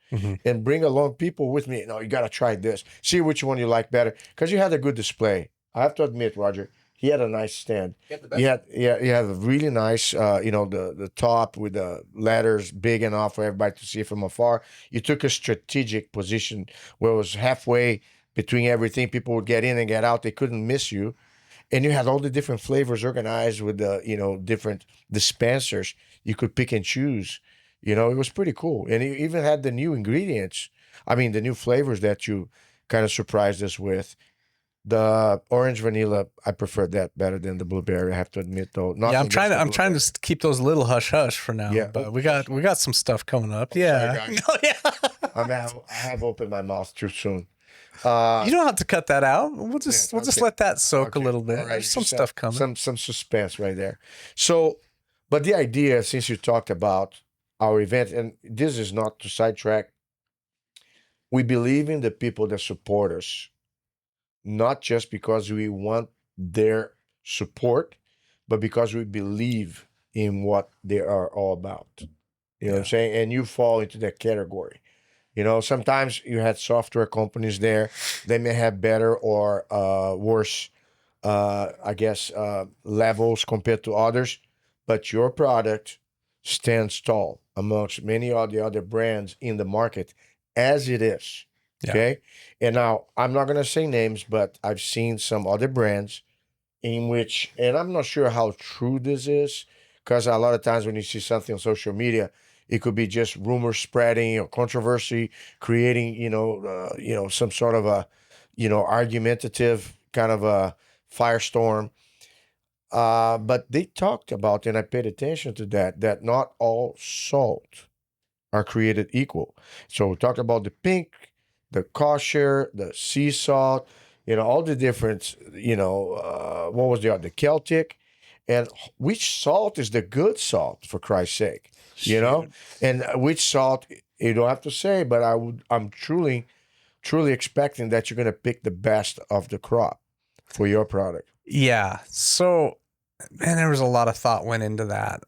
and bring along people with me. No, you got to try this. See which one you like better, because you had a good display. I have to admit, Roger, he had a nice stand. You had a really nice, the top with the letters big enough for everybody to see from afar. You took a strategic position where it was halfway between everything. People would get in and get out. They couldn't miss you. And you had all the different flavors organized with the, different dispensers. You could pick and choose. It was pretty cool. And you even had the new ingredients. I mean, the new flavors that you kind of surprised us with. The orange vanilla, I prefer that better than the blueberry. I have to admit, though. Yeah, I'm trying to keep those little hush hush for now. Yeah, but we got some stuff coming up. Yeah, sorry, no, yeah. I have opened my mouth too soon. You don't have to cut that out. We'll just let that soak a little bit. All right, There's some stuff coming. Some suspense right there. So, but the idea, since you talked about our event, and this is not to sidetrack, we believe in the people that support us, not just because we want their support, but because we believe in what they are all about. You know what I'm saying? And you fall into that category. Sometimes you had software companies there. They may have better or worse, levels compared to others. But your product stands tall amongst many of the other brands in the market as it is. Yeah. Okay. And now I'm not going to say names, but I've seen some other brands in which, and I'm not sure how true this is, because a lot of times when you see something on social media, it could be just rumor spreading or controversy, creating, some sort of a, argumentative kind of a firestorm. But they talked about, and I paid attention to that not all salt are created equal. So we talked about the pink, the kosher, the sea salt, all the different, what was the Celtic, and which salt is the good salt, for Christ's sake, and which salt, you don't have to say, but I'm truly expecting that you're going to pick the best of the crop for your product. Yeah. So, man, there was a lot of thought went into that.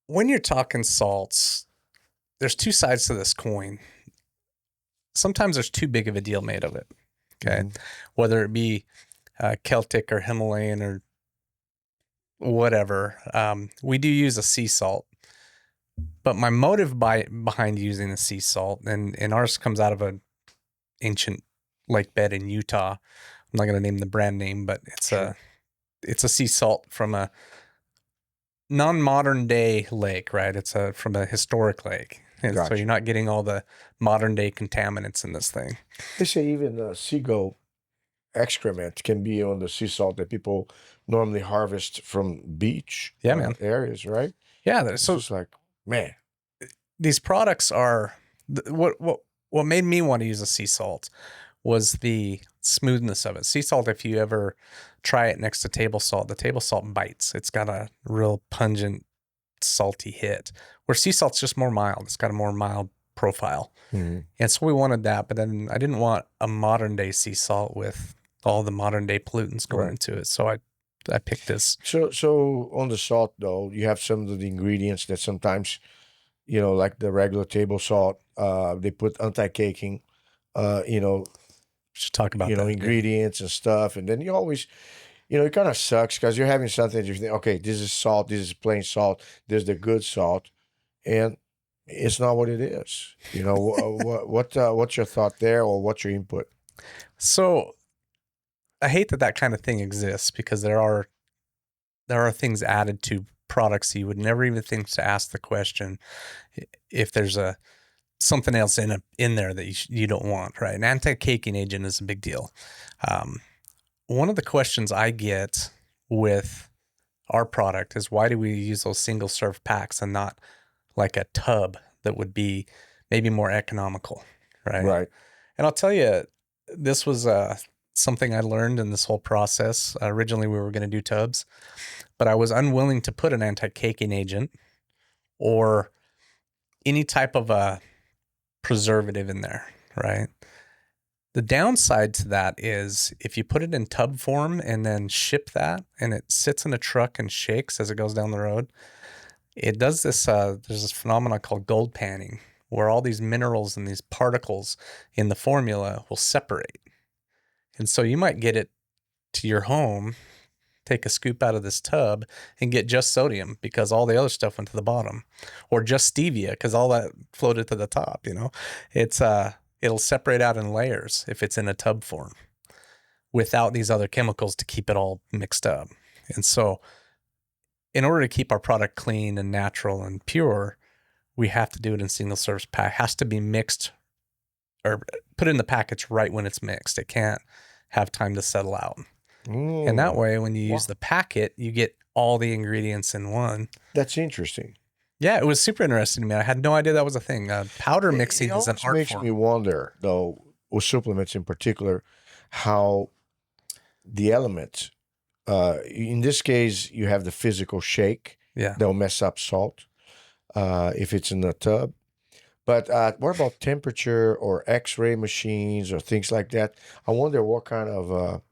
When you're talking salts, there's two sides to this coin. Sometimes there's too big of a deal made of it. Okay. Mm-hmm. Whether it be Celtic or Himalayan or whatever. We do use a sea salt, but my motive behind using the sea salt, and ours comes out of an ancient lake bed in Utah. I'm not going to name the brand name, but it's a sea salt from a non-modern day lake, right? It's from a historic lake. And Gotcha. So you're not getting all the modern day contaminants in this thing. They say even seagull excrement can be on the sea salt that people normally harvest from beach areas, right? Yeah. It's just like, man. These products are what made me want to use a sea salt was the smoothness of it. Sea salt, if you ever try it next to table salt, the table salt bites. It's got a real pungent, salty hit, where sea salt's just more mild. It's got a more mild profile. Mm-hmm. And so we wanted that, but then I didn't want a modern day sea salt with all the modern day pollutants going into it. So I picked this. So on the salt though, you have some of the ingredients that sometimes, like the regular table salt, they put anti-caking, should talk about that, ingredients and stuff. And then you always, it kind of sucks because you're having something that you think, okay, this is salt, this is plain salt, there's the good salt. And it's not what it is. What's your thought there, or what's your input? So I hate that kind of thing exists, because there are things added to products you would never even think to ask the question if there's something else in there that you don't want, right? An anti-caking agent is a big deal. One of the questions I get with our product is why do we use those single serve packs and not like a tub that would be maybe more economical, right? Right. And I'll tell you, this was something I learned in this whole process. Originally, we were going to do tubs, but I was unwilling to put an anti-caking agent or any type of a preservative in there, right? The downside to that is if you put it in tub form and then ship that and it sits in a truck and shakes as it goes down the road, it does this, there's this phenomenon called gold panning where all these minerals and these particles in the formula will separate. And so you might get it to your home, take a scoop out of this tub and get just sodium because all the other stuff went to the bottom, or just stevia because all that floated to the top, you know. It's it'll separate out in layers if it's in a tub form without these other chemicals to keep it all mixed up. And so in order to keep our product clean and natural and pure, we have to do it in single serve pack. It has to be mixed or put in the package right when it's mixed. It can't have time to settle out. And that way, when you use the packet, you get all the ingredients in one. That's interesting. Yeah, it was super interesting to me. I had no idea that was a thing. Powder mixing is an art makes form. me wonder, though, with supplements in particular, how the elements, in this case, you have the physical shake. Yeah. They'll mess up salt if it's in the tub. But what about temperature or X-ray machines or things like that? I wonder what kind of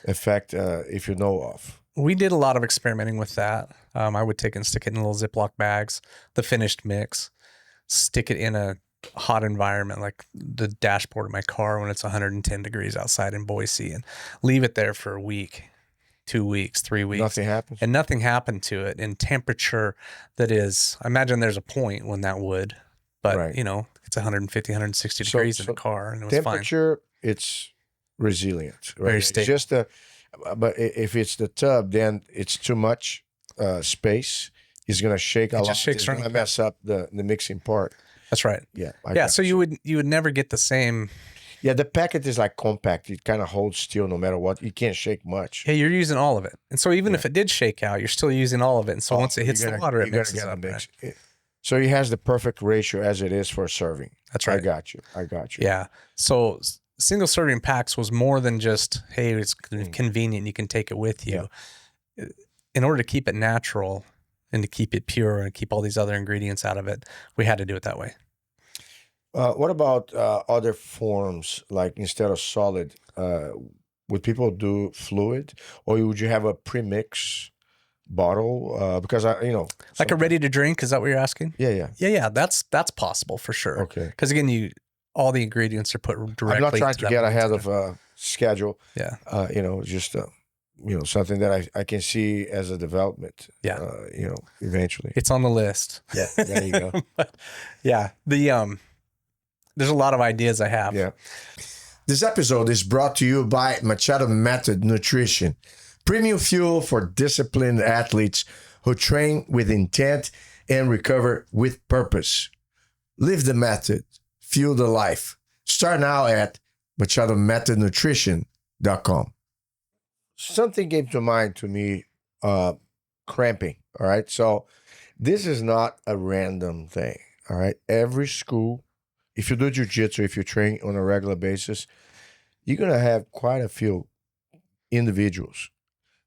effect, if you know of. We did a lot of experimenting with that. I would take and stick it in little Ziploc bags, the finished mix, stick it in a hot environment like the dashboard of my car when it's 110 degrees outside in Boise, and leave it there for a week, 2 weeks, 3 weeks. Nothing happens. And nothing happened to it in temperature that is, I imagine there's a point when that would, but Right. you know, it's 150, 160 degrees in the car and it was fine. Temperature, it's resilient. Right? Very It's stable. just but if it's the tub, then it's too much space. It's gonna shake a It lot. just shakes It's gonna around. mess up the mixing part. That's right. Yeah. Yeah. So you would never get the same. Yeah, the packet is like compact. It kind of holds still no matter what. You can't shake much. Yeah, you're using all of it. And so even if it did shake out, you're still using all of it. And so once it hits the water, it mixes up. Right? So it has the perfect ratio as it is for serving. That's right. I got you. Yeah. So single serving packs was more than just, hey, it's convenient. You can take it with you. In order to keep it natural and to keep it pure and keep all these other ingredients out of it, we had to do it that way. What about other forms, like instead of solid, would people do fluid, or would you have a premix bottle? Because Like a ready to drink, is that what you're asking? Yeah. Yeah. That's possible for sure. Okay. Because again, all the ingredients are put directly. I'm not trying to that get ahead molecule. of schedule. Yeah. Just something that I can see as a development. Yeah. Eventually. It's on the list. Yeah. There you go. Yeah. There's a lot of ideas I have. Yeah. This episode is brought to you by Machado Method Nutrition, premium fuel for disciplined athletes who train with intent and recover with purpose. Live the method, fuel the life. Start now at machadomethodnutrition.com. Something came to mind to me, cramping. All right. So this is not a random thing. All right. Every school, if you do jiu-jitsu, if you train on a regular basis, you're going to have quite a few individuals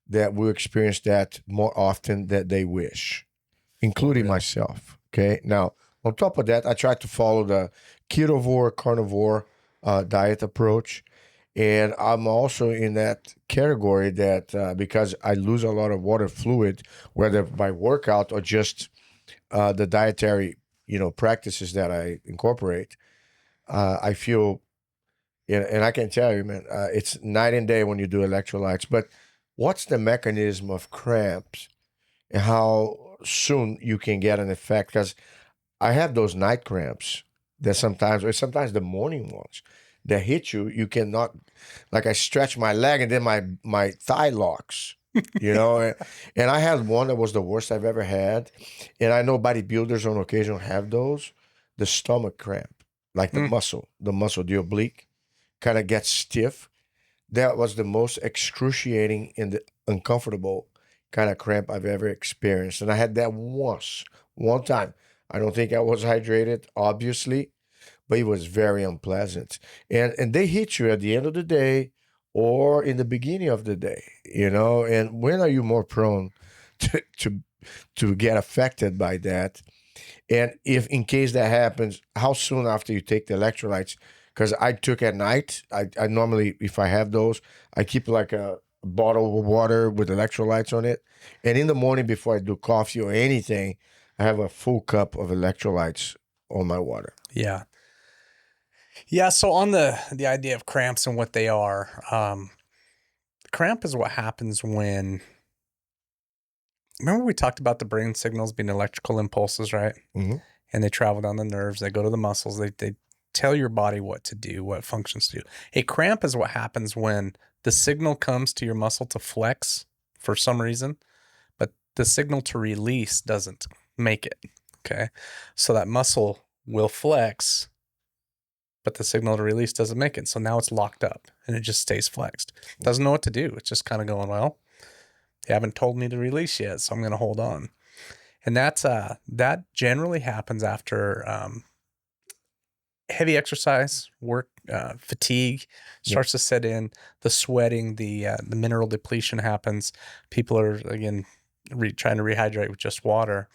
that will experience that more often than they wish, including myself. Okay. Now, on top of that, I try to follow the ketovore, carnivore diet approach. And I'm also in that category that because I lose a lot of water fluid, whether by workout or just the dietary practices that I incorporate, I feel, and I can tell you, man, it's night and day when you do electrolytes. But what's the mechanism of cramps and how soon you can get an effect? Because I have those night cramps that sometimes the morning ones that hit you. You cannot, like I stretch my leg and then my thigh locks. And I had one that was the worst I've ever had. And I know bodybuilders on occasion have those. The stomach cramp, like the muscle, the oblique, kind of gets stiff. That was the most excruciating and uncomfortable kind of cramp I've ever experienced. And I had that one time. I don't think I was hydrated, obviously, but it was very unpleasant. And they hit you at the end of the day or in the beginning of the day, and when are you more prone to to get affected by that? And if in case that happens, how soon after you take the electrolytes? Because I took at night. I normally, if I have those, I keep like a bottle of water with electrolytes on it. And in the morning before I do coffee or anything, I have a full cup of electrolytes on my water. Yeah. Yeah. So on the idea of cramps and what they are, cramp is what happens when, remember we talked about the brain signals being electrical impulses, right? Mm-hmm. And they travel down the nerves, they go to the muscles, they tell your body what to do, what functions to do. A cramp is what happens when the signal comes to your muscle to flex for some reason, but the signal to release doesn't make it. Okay. So that muscle will flex, but the signal to release doesn't make it. So now it's locked up and it just stays flexed. Doesn't know what to do. It's just kind of going, well, you haven't told me to release yet, so I'm going to hold on. And that generally happens after heavy exercise, work, fatigue starts to set in, the sweating, the mineral depletion happens. People are, again, trying to rehydrate with just water.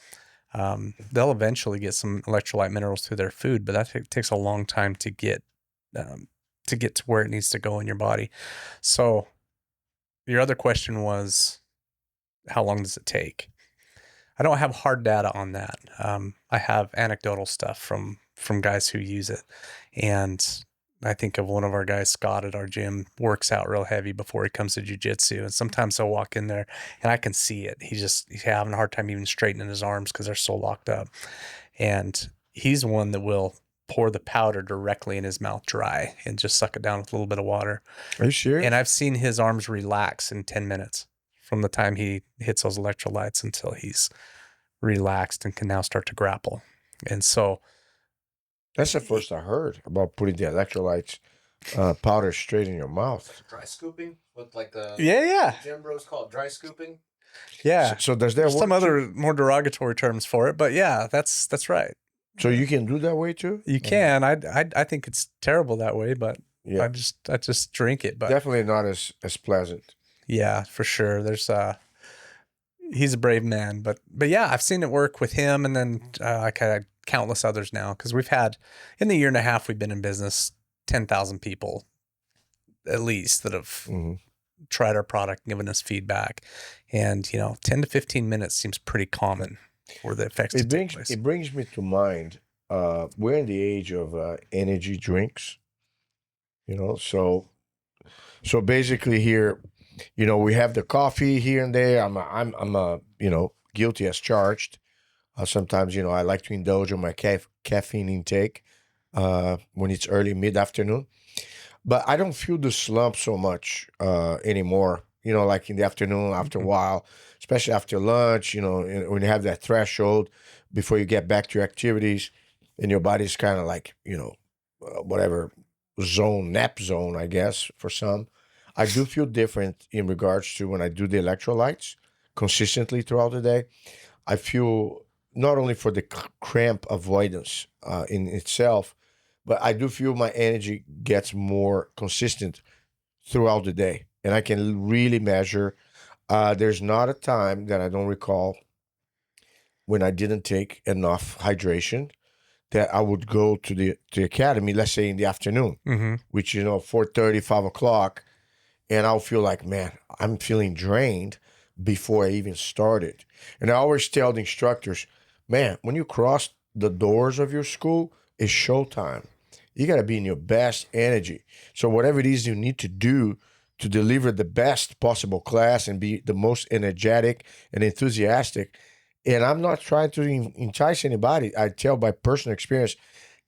They'll eventually get some electrolyte minerals through their food, but that takes a long time to get to where it needs to go in your body. So your other question was, how long does it take? I don't have hard data on that. I have anecdotal stuff from guys who use it. And I think of one of our guys, Scott, at our gym, works out real heavy before he comes to jiu-jitsu. And sometimes he'll walk in there and I can see it. He's having a hard time even straightening his arms because they're so locked up. And he's one that will pour the powder directly in his mouth dry and just suck it down with a little bit of water. Are you serious? And I've seen his arms relax in 10 minutes from the time he hits those electrolytes until he's relaxed and can now start to grapple. And so that's the first I heard about putting the electrolytes powder straight in your mouth. Dry scooping with like the gym bros call it dry scooping. Yeah. So does that There's work some too? other more derogatory terms for it, but yeah, that's right. So you can do that way too? You can. I think it's terrible that way, but Yeah. I just drink it. But Definitely not as pleasant. yeah, for sure. There's he's a brave man, but yeah, I've seen it work with him, and then I had countless others now, because we've had, in the year and a half we've been in business, 10,000 people at least that have tried our product and given us feedback, and 10 to 15 minutes seems pretty common for the effects to take place. It brings me to mind. We're in the age of energy drinks. So basically here, we have the coffee here and there. I'm guilty as charged. Sometimes, I like to indulge in my caffeine intake when it's early, mid-afternoon. But I don't feel the slump so much anymore, like in the afternoon after a while, especially after lunch, when you have that threshold before you get back to your activities and your body's kind of like, whatever nap zone, I guess, for some. I do feel different in regards to when I do the electrolytes consistently throughout the day. I feel not only for the cramp avoidance in itself, but I do feel my energy gets more consistent throughout the day. And I can really measure. There's not a time that I don't recall when I didn't take enough hydration that I would go to the academy, let's say in the afternoon, which, 4:30, 5 o'clock. And I'll feel like, man, I'm feeling drained before I even started. And I always tell the instructors, man, when you cross the doors of your school, it's showtime. You got to be in your best energy. So whatever it is you need to do to deliver the best possible class and be the most energetic and enthusiastic. And I'm not trying to entice anybody. I tell by personal experience,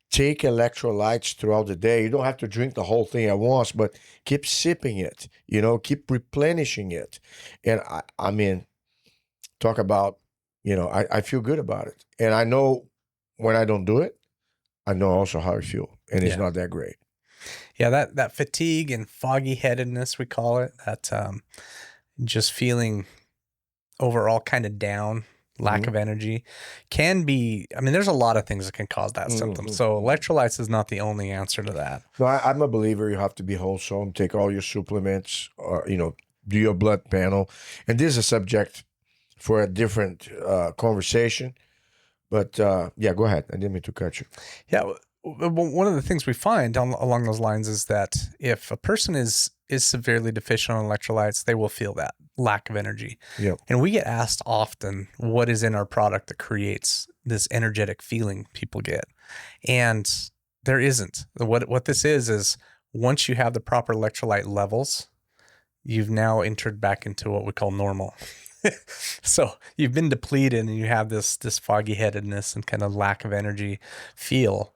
take electrolytes throughout the day. You don't have to drink the whole thing at once, but keep sipping it, keep replenishing it. And I mean, talk about, I feel good about it. And I know when I don't do it, I know also how I feel. And it's not that great. Yeah, that fatigue and foggy headedness, we call it, that just feeling overall kind of down, lack of energy, can be, I mean, there's a lot of things that can cause that symptom. So electrolytes is not the only answer to that. No, I'm a believer. You have to be wholesome. Take all your supplements, or do your blood panel. And this is a subject for a different conversation. But yeah, go ahead. I didn't mean to cut you. Yeah, one of the things we find along those lines is that if a person is severely deficient on electrolytes, they will feel that lack of energy. Yeah. And we get asked often what is in our product that creates this energetic feeling people get. And there isn't. What this is once you have the proper electrolyte levels, you've now entered back into what we call normal. So you've been depleted and you have this foggy headedness and kind of lack of energy feel.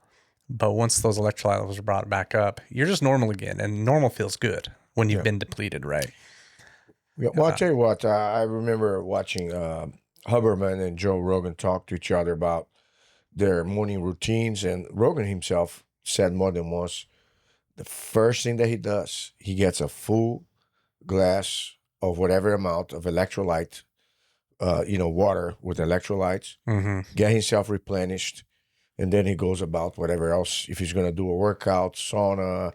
But once those electrolyte levels are brought back up, you're just normal again. And normal feels good when you've been depleted, right? Yeah, well, I'll tell you what, I remember watching Huberman and Joe Rogan talk to each other about their morning routines. And Rogan himself said more than once, the first thing that he does, he gets a full glass of whatever amount of electrolyte, water with electrolytes, get himself replenished. And then he goes about whatever else, if he's going to do a workout, sauna,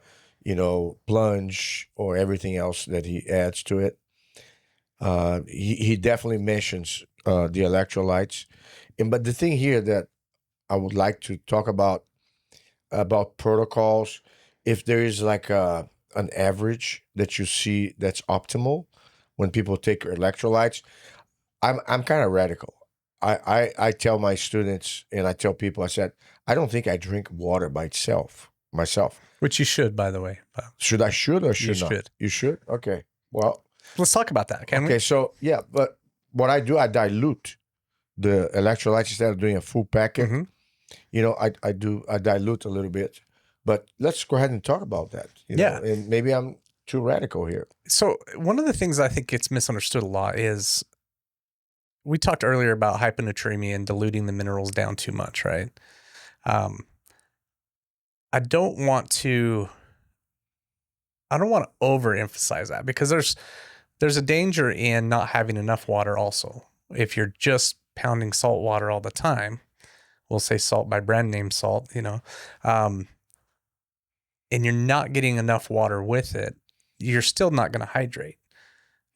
plunge, or everything else that he adds to it. He definitely mentions the electrolytes. But the thing here that I would like to talk about protocols, if there is like an average that you see that's optimal when people take electrolytes, I'm kind of radical. I tell my students and I tell people, I said, I don't think I drink water by itself, myself. Which you should, by the way. Should or should not? Should. You should? Okay. Well, let's talk about that, can we? Okay, so yeah, but what I do, I dilute the electrolytes instead of doing a full packet. I dilute a little bit. But let's go ahead and talk about that. And maybe I'm too radical here. So one of the things I think gets misunderstood a lot is we talked earlier about hyponatremia and diluting the minerals down too much, right? I don't want to overemphasize that because there's a danger in not having enough water also. If you're just pounding salt water all the time, we'll say salt by brand name salt, and you're not getting enough water with it, you're still not going to hydrate.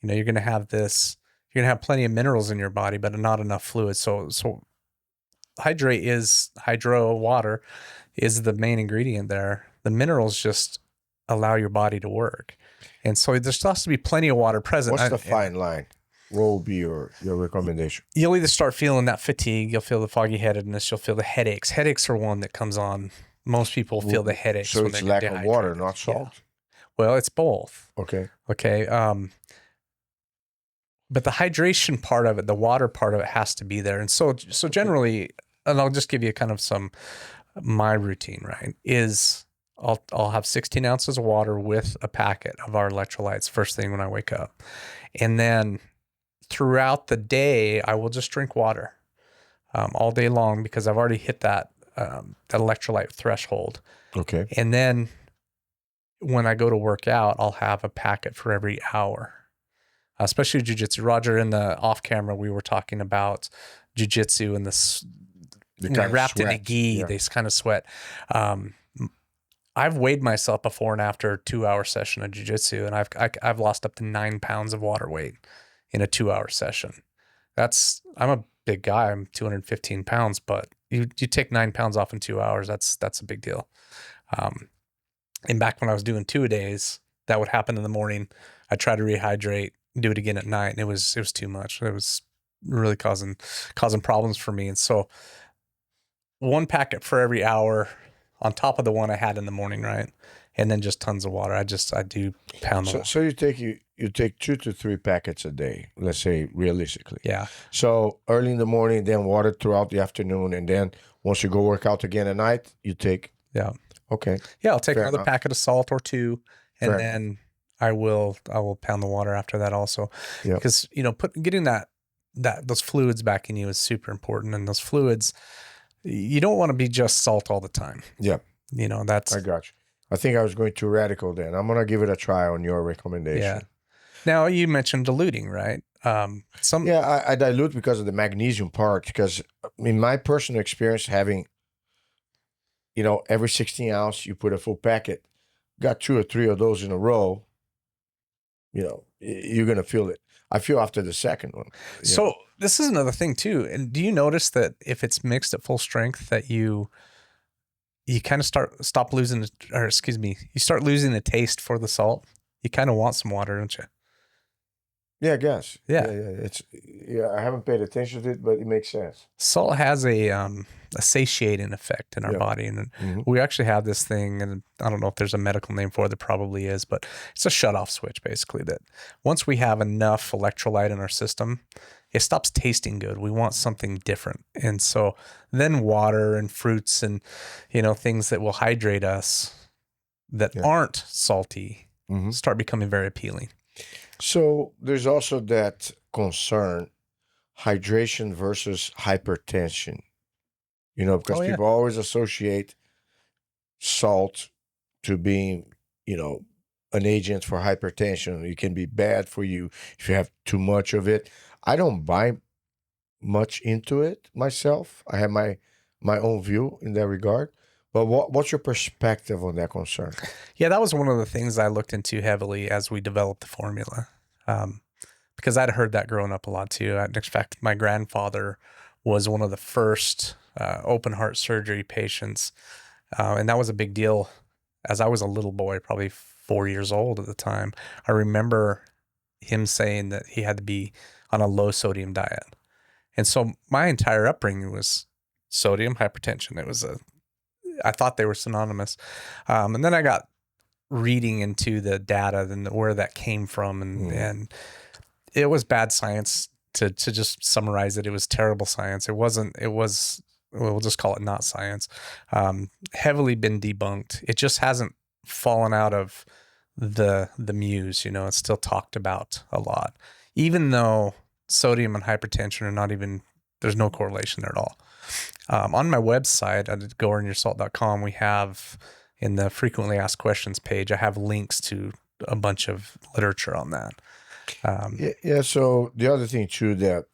You're going to have plenty of minerals in your body, but not enough fluid. So water is the main ingredient there. The minerals just allow your body to work. And so there still has to be plenty of water present. What's the fine line? What will be your recommendation? You'll either start feeling that fatigue, you'll feel the foggy headedness, you'll feel the headaches. Headaches are one that comes on. Most people feel the headaches. So when it's they lack get of water, not salt? Yeah. Well, it's both. Okay. But the hydration part of it, the water part of it has to be there. And so generally, and I'll just give you kind of my routine, right, is I'll have 16 ounces of water with a packet of our electrolytes first thing when I wake up. And then throughout the day, I will just drink water all day long because I've already hit that electrolyte threshold. Okay. And then when I go to work out, I'll have a packet for every hour, especially Jiu-Jitsu. Roger, in the off camera, we were talking about Jiu-Jitsu and wrapped in a gi, they kind of sweat. I've weighed myself before and after a 2-hour session of Jiu-Jitsu, and I've lost up to 9 pounds of water weight in a 2-hour session. I'm a big guy. I'm 215 pounds, but you take 9 pounds off in 2 hours. That's a big deal. And back when I was doing 2-a-days, that would happen in the morning. I'd try to rehydrate, do it again at night, and it was too much. It was really causing problems for me. And so 1 packet for every hour on top of the one I had in the morning, right? And then just tons of water. I do pound the water. So you take 2 to 3 packets a day, let's say realistically. Yeah. So early in the morning, then water throughout the afternoon, and then once you go work out again at night, you take. Yeah. Okay. Yeah, I'll take Fair another enough. packet of salt or 2, and Fair then I will pound the water after that also. Yep. Because getting those fluids back in you is super important, and those fluids, you don't want to be just salt all the time. Yeah. That's. I got you. I think I was going too radical then. I'm going to give it a try on your recommendation. Yeah. Now, you mentioned diluting, right? I dilute because of the magnesium part. Because in my personal experience, having every 16 ounce you put a full packet, got 2 or 3 of those in a row, you're gonna feel it. I feel after the second one. So this is another thing too. And do you notice that if it's mixed at full strength, that you kind of stop losing, or excuse me, you start losing the taste for the salt? You kind of want some water, don't you? Yeah, I guess. Yeah. It's I haven't paid attention to it, but it makes sense. Salt has a satiating effect in our body, and we actually have this thing, and I don't know if there's a medical name for it. There probably is, but it's a shut-off switch, basically, that once we have enough electrolyte in our system, it stops tasting good. We want something different. And so then water and fruits and, things that will hydrate us that aren't salty start becoming very appealing. So there's also that concern, hydration versus hypertension, because people always associate salt to being, an agent for hypertension. It can be bad for you if you have too much of it. I don't buy much into it myself. I have my own view in that regard. But what's your perspective on that concern? Yeah, that was one of the things I looked into heavily as we developed the formula, because I'd heard that growing up a lot too. In fact, my grandfather was one of the first open heart surgery patients, and that was a big deal. As I was a little boy, probably 4 years old at the time, I remember him saying that he had to be on a low sodium diet. And so my entire upbringing was sodium, hypertension. I thought they were synonymous. And then I got reading into the data and where that came from. And it was bad science. To just summarize it, it was terrible science. We'll just call it not science. Heavily been debunked. It just hasn't fallen out of the muse. It's still talked about a lot, even though sodium and hypertension are not even, there's no correlation there at all. On my website at goearnyoursalt.com, we have in the frequently asked questions page, I have links to a bunch of literature on that. So the other thing too that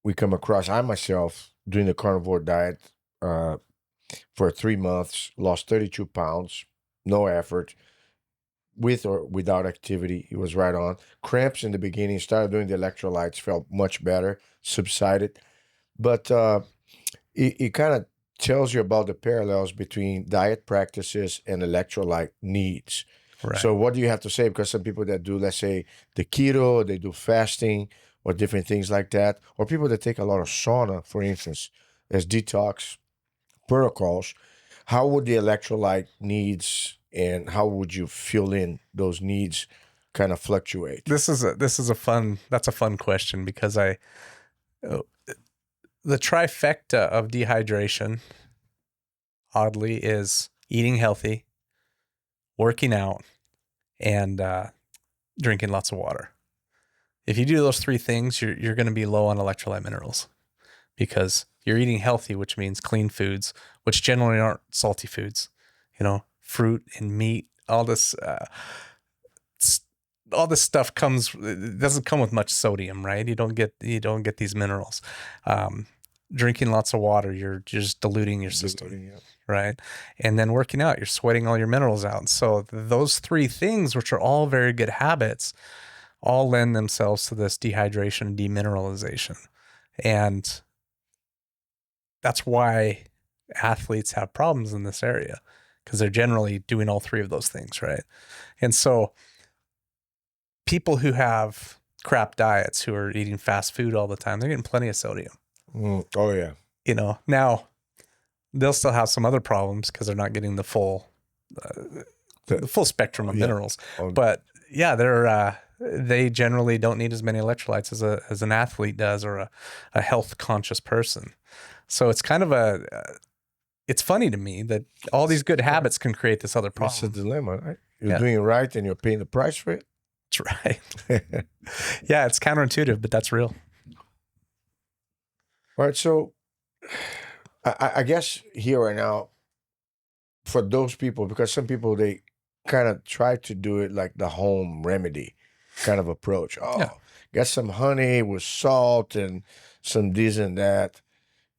we come across, I myself doing the carnivore diet for 3 months, lost 32 pounds, no effort, with or without activity. It was right on. Cramps in the beginning, started doing the electrolytes, felt much better, subsided. But it kind of tells you about the parallels between diet practices and electrolyte needs. Right. So what do you have to say? Because some people that do, let's say, the keto, they do fasting or different things like that, or people that take a lot of sauna, for instance, as detox protocols, how would the electrolyte needs and how would you fill in those needs kind of fluctuate? That's a fun question, because the trifecta of dehydration, oddly, is eating healthy, working out, and drinking lots of water. If you do those 3 things, you're going to be low on electrolyte minerals, because you're eating healthy, which means clean foods, which generally aren't salty foods. Fruit and meat, all this stuff it doesn't come with much sodium, right? You don't get these minerals. Drinking lots of water, you're just diluting your system, right? And then working out, you're sweating all your minerals out. So those 3 things, which are all very good habits, all lend themselves to this dehydration and demineralization. And that's why athletes have problems in this area, because they're generally doing all 3 of those things, right? And so people who have crap diets, who are eating fast food all the time, they're getting plenty of sodium. Oh, yeah. Now they'll still have some other problems because they're not getting the full spectrum of minerals. But yeah, they generally don't need as many electrolytes as an athlete does, or a health conscious person. So it's kind of it's funny to me that all these good habits can create this other problem. It's a dilemma, right? You're doing it right and you're paying the price for it. That's right. Yeah, it's counterintuitive, but that's real. All right, so I guess here right now, for those people, because some people, they kind of try to do it like the home remedy. kind of approach. Oh, Yeah. get some honey with salt and some this and that,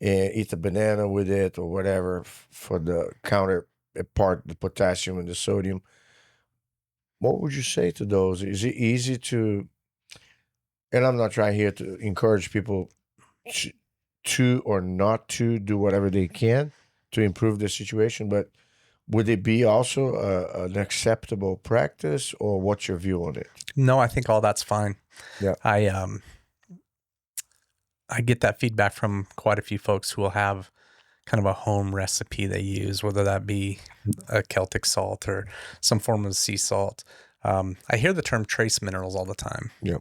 and eat a banana with it or whatever for the counterpart, the potassium and the sodium. What would you say to those? Is it easy to, and I'm not trying here to encourage people to, or not to do whatever they can to improve the situation, but would it be also an acceptable practice, or what's your view on it? No, I think all that's fine. Yeah. I get that feedback from quite a few folks who will have kind of a home recipe they use, whether that be a Celtic salt or some form of sea salt. I hear the term trace minerals all the time. Yeah.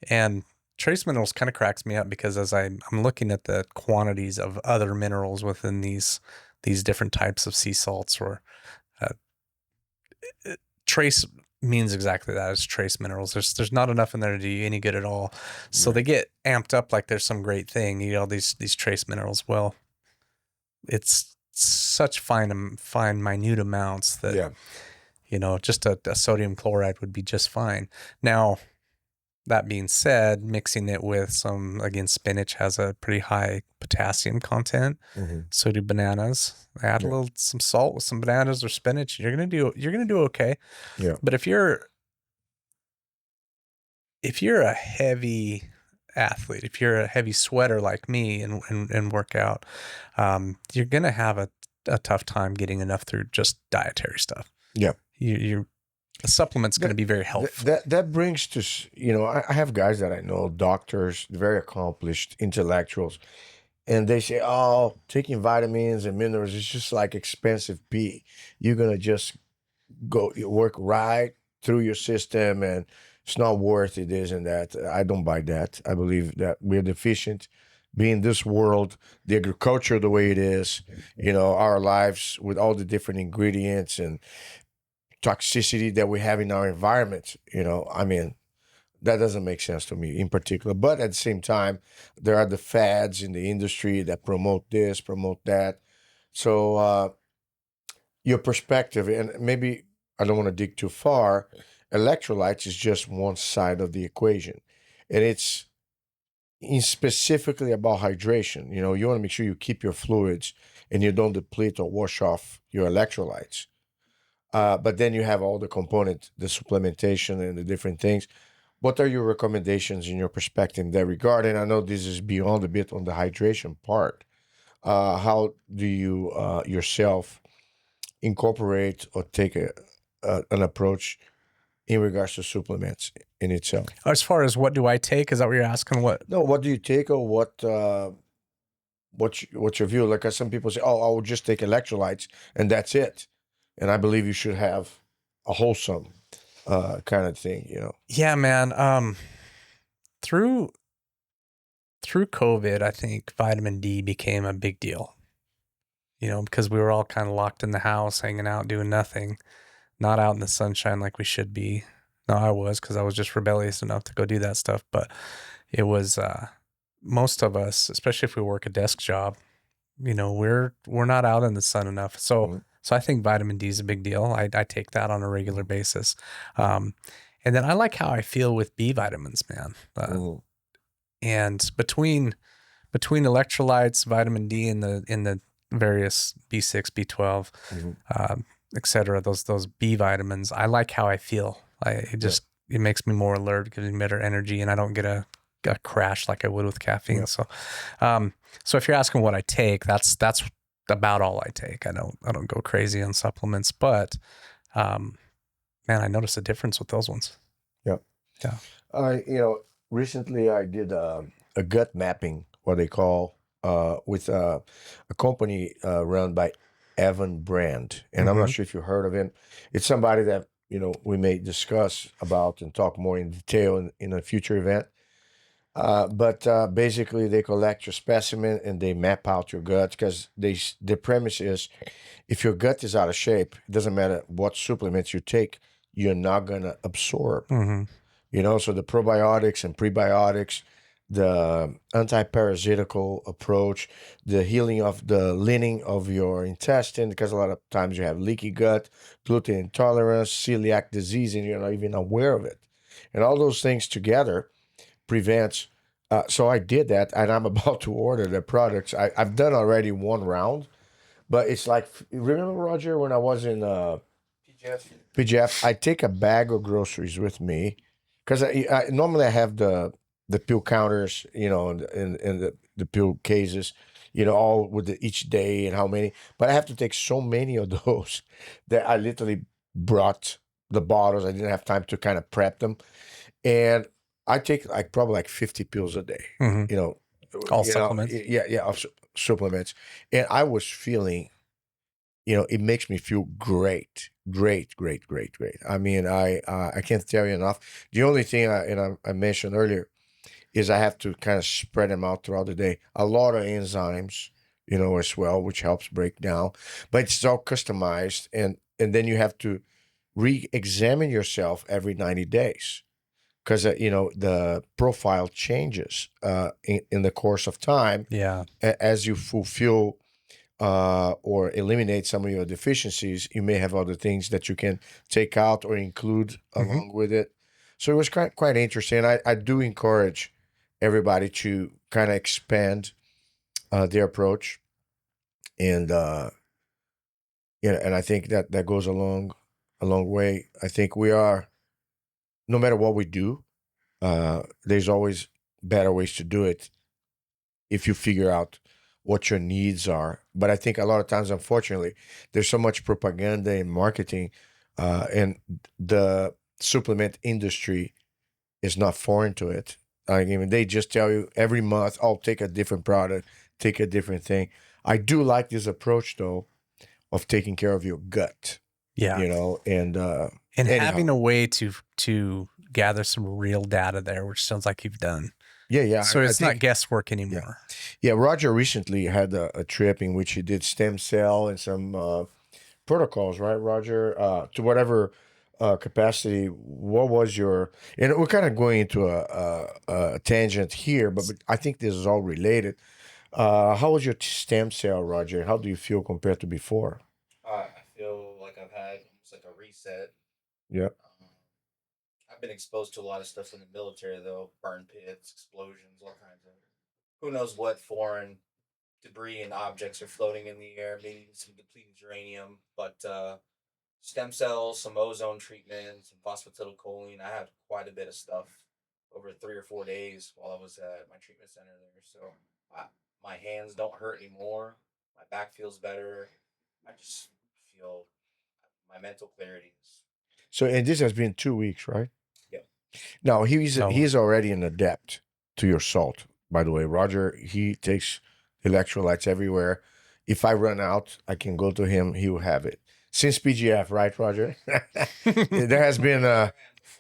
And trace minerals kind of cracks me up because as I'm looking at the quantities of other minerals within these different types of sea salts, or trace means exactly that. It's trace minerals. There's not enough in there to do you any good at all. So they get amped up like there's some great thing, these trace minerals. Well, it's such fine minute amounts that, just a sodium chloride would be just fine. Now, that being said, mixing it with spinach has a pretty high potassium content. So do bananas. Add some salt with some bananas or spinach. You're gonna do okay. Yeah. But if you're a heavy athlete, if you're a heavy sweater like me and work out, you're gonna have a tough time getting enough through just dietary stuff. Yeah. A supplement's going to be very helpful. That brings to, I have guys that I know, doctors, very accomplished intellectuals, and they say, oh, taking vitamins and minerals is just like expensive pee. You're going to just go work right through your system and it's not worth it, this and that. I don't buy that. I believe that we're deficient. Being this world, the agriculture the way it is, our lives with all the different ingredients and toxicity that we have in our environment, that doesn't make sense to me in particular. But at the same time, there are the fads in the industry that promote this, promote that. So your perspective, and maybe I don't want to dig too far, electrolytes is just one side of the equation. And it's specifically about hydration. You want to make sure you keep your fluids and you don't deplete or wash off your electrolytes. But then you have all the components, the supplementation and the different things. What are your recommendations in your perspective in that regard? And I know this is beyond a bit on the hydration part. How do you yourself incorporate or take an approach in regards to supplements in itself? As far as what do I take? Is that what you're asking? What? No, what do you take, or what's your view? Like some people say, oh, I will just take electrolytes and that's it. And I believe you should have a wholesome kind of thing, Yeah, man. Through COVID, I think vitamin D became a big deal. Because we were all kind of locked in the house, hanging out, doing nothing, not out in the sunshine like we should be. No, I was, because I was just rebellious enough to go do that stuff. But it was most of us, especially if we work a desk job, we're not out in the sun enough. So. So I think vitamin D is a big deal. I take that on a regular basis. And then I like how I feel with B vitamins, man. And between electrolytes, vitamin D, and the various B6, B12, et cetera, those B vitamins, I like how I feel. It makes me more alert, gives me better energy, and I don't get a crash like I would with caffeine. Yeah. So if you're asking what I take, that's about all I take. I don't go crazy on supplements, but man, I noticed a difference with those ones. Yeah. Recently I did a gut mapping, what they call, with a company run by Evan Brand, and I'm not sure if you heard of him. It's somebody that we may discuss about and talk more in detail in a future event. But basically, they collect your specimen and they map out your gut, because the premise is, if your gut is out of shape, it doesn't matter what supplements you take, you're not gonna absorb. So the probiotics and prebiotics, the anti-parasitical approach, the healing of the lining of your intestine, because a lot of times you have leaky gut, gluten intolerance, celiac disease, and you're not even aware of it. and all those things together prevents. So I did that, and I'm about to order the products. I've done already one round, but it's like, remember, Roger, when I was in PGF. PGF, I take a bag of groceries with me because I normally I have the pill counters, in the pill cases, all with each day and how many. But I have to take so many of those that I literally brought the bottles. I didn't have time to kind of prep them, and I take like probably like 50 pills a day. Mhm. You know, All supplements. yeah, of supplements, and I was feeling, it makes me feel great, great, great, great, great. I mean, I can't tell you enough. The only thing I mentioned earlier is I have to kind of spread them out throughout the day. A lot of enzymes, as well, which helps break down. But it's all customized, and then you have to re-examine yourself every 90 days because the profile changes in the course of time Yeah. as you fulfill or eliminate some of your deficiencies. You may have other things that you can take out or include along with it. So it was quite interesting. I do encourage everybody to kind of expand their approach, and and I think that goes a long way. I think we are, no matter what we do, there's always better ways to do it if you figure out what your needs are. But I think a lot of times, unfortunately, there's so much propaganda and marketing, and the supplement industry is not foreign to it. I mean, they just tell you every month, "Oh, take a different product, take a different thing." I do like this approach, though, of taking care of your gut. Yeah. And And anyhow. having a way to gather some real data there, which sounds like you've done. Yeah. So I it's not think, guesswork anymore. yeah. Roger recently had a trip in which he did stem cell and some protocols, right, Roger? To whatever capacity. What was your? And we're kind of going into a tangent here, but I think this is all related. How was your stem cell, Roger? How do you feel compared to before? I feel like I've had almost like a reset. Yeah. I've been exposed to a lot of stuff in the military, though: burn pits, explosions, all kinds of who knows what foreign debris and objects are floating in the air, maybe some depleted uranium. But stem cells, some ozone treatment, some phosphatidylcholine. I had quite a bit of stuff over 3 or 4 days while I was at my treatment center there. So I, my hands don't hurt anymore. My back feels better. I just feel my mental clarity is. So, and this has been 2 weeks, right? Yeah. Now So- he's already an adept to your salt. By the way, Roger, he takes electrolytes everywhere. If I run out, I can go to him. He will have it since PGF, right, Roger? There has been Before,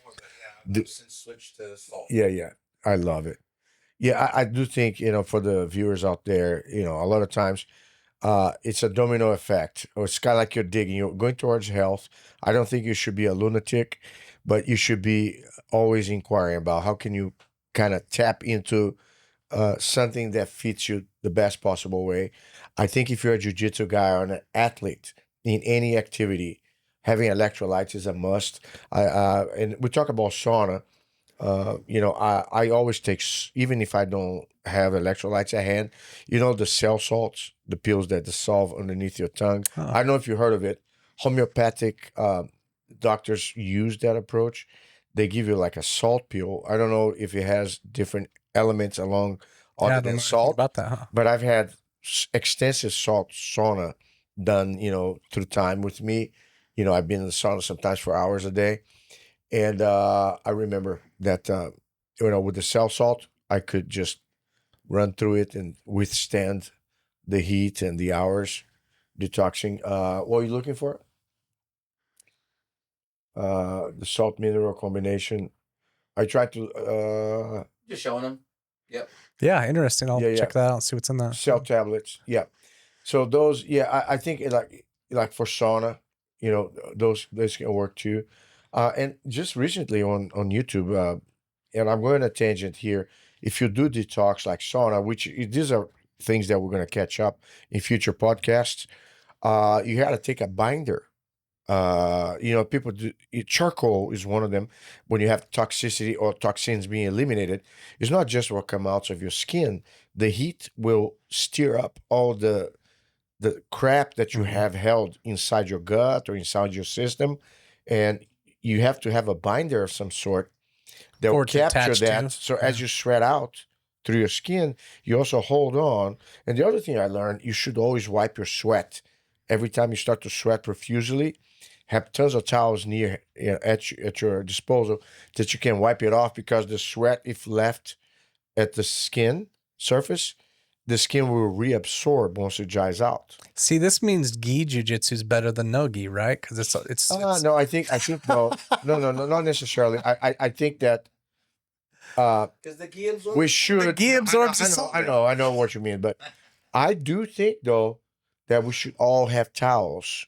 but yeah, the- I've since switched to salt. yeah. I love it. Yeah, I do think for the viewers out there, a lot of times it's a domino effect, or it's kind of like you're digging. You're going towards health. I don't think you should be a lunatic, but you should be always inquiring about how can you kind of tap into something that fits you the best possible way. I think if you're a jiu-jitsu guy or an athlete in any activity, having electrolytes is a must. And we talk about sauna. I always take, even if I don't have electrolytes at hand, the cell salts, the pills that dissolve underneath your tongue. Oh. I don't know if you heard of it. Homeopathic doctors use that approach. They give you like a salt pill. I don't know if it has different elements along Yeah, I other don't know than anything salt, about that, huh? but I've had extensive salt sauna done, through time with me. I've been in the sauna sometimes for hours a day. And I remember that, with the cell salt, I could just run through it and withstand the heat and the hours detoxing. What are you looking for? The salt mineral combination. I tried to Just showing them. Yep. Yeah, interesting. I'll Yeah. check that out and see what's in that. cell tablets. Yeah. So those, I think like for sauna, those can work too. And just recently on YouTube, and I'm going on a tangent here. If you do detox like sauna, which these are things that we're going to catch up in future podcasts, you got to take a binder People do charcoal is one of them. When you have toxicity or toxins being eliminated, it's not just what comes out of your skin. The heat will stir up all the crap that you have held inside your gut or inside your system, and you have to have a binder of some sort that will For it to capture attach that. to. So as you sweat out through your skin, you also hold on. And the other thing I learned, you should always wipe your sweat. Every time you start to sweat profusely, have tons of towels near at your disposal that you can wipe it off, because the sweat, if left at the skin surface, the skin will reabsorb once it dries out. See, this means gi jiu-jitsu is better than no gi, right? Because it's No, I think no, not necessarily. I think that Because the gi absorbs. we should. The gi absorbs the salt. I know what you mean, but I do think though that we should all have towels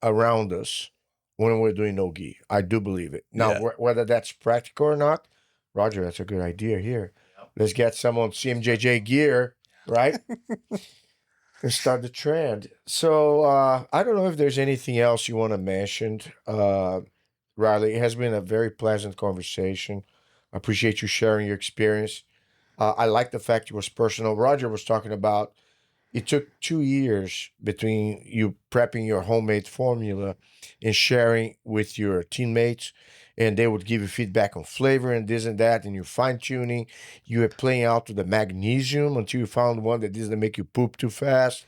around us when we're doing no gi. I do believe it. Now, Yeah. whether that's practical or not, Roger, that's a good idea here. Let's get some on CMJJ gear, right? And start the trend. So I don't know if there's anything else you want to mention, Riley. It has been a very pleasant conversation. I appreciate you sharing your experience. I like the fact it was personal. Roger was talking about it took 2 years between you prepping your homemade formula and sharing with your teammates, and they would give you feedback on flavor and this and that, and you're fine-tuning. You were playing out with the magnesium until you found one that doesn't make you poop too fast.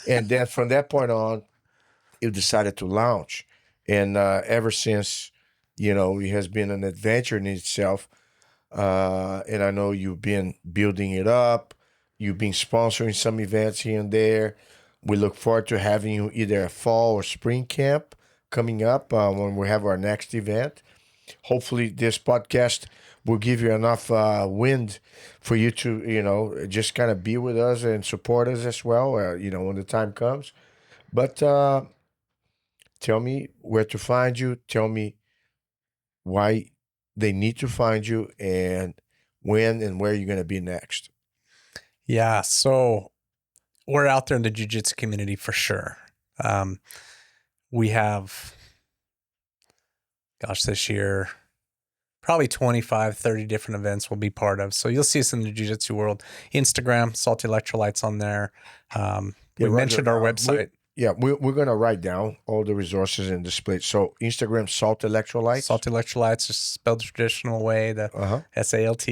And then from that point on, you decided to launch. And ever since, it has been an adventure in itself. And I know you've been building it up. You've been sponsoring some events here and there. We look forward to having you either a fall or spring camp coming up when we have our next event. Hopefully this podcast will give you enough wind for you to, just kind of be with us and support us as well, when the time comes. But tell me where to find you. Tell me why they need to find you and when and where you're going to be next. Yeah, so we're out there in the jiu-jitsu community for sure. We have, this year, probably 25, 30 different events we'll be part of. So you'll see us in the jiu-jitsu world. Instagram, SALT Electrolytes on there. We mentioned our website. We're going to write down all the resources and display. So Instagram, SALT Electrolytes. SALT Electrolytes, just spelled the traditional way, the SALT.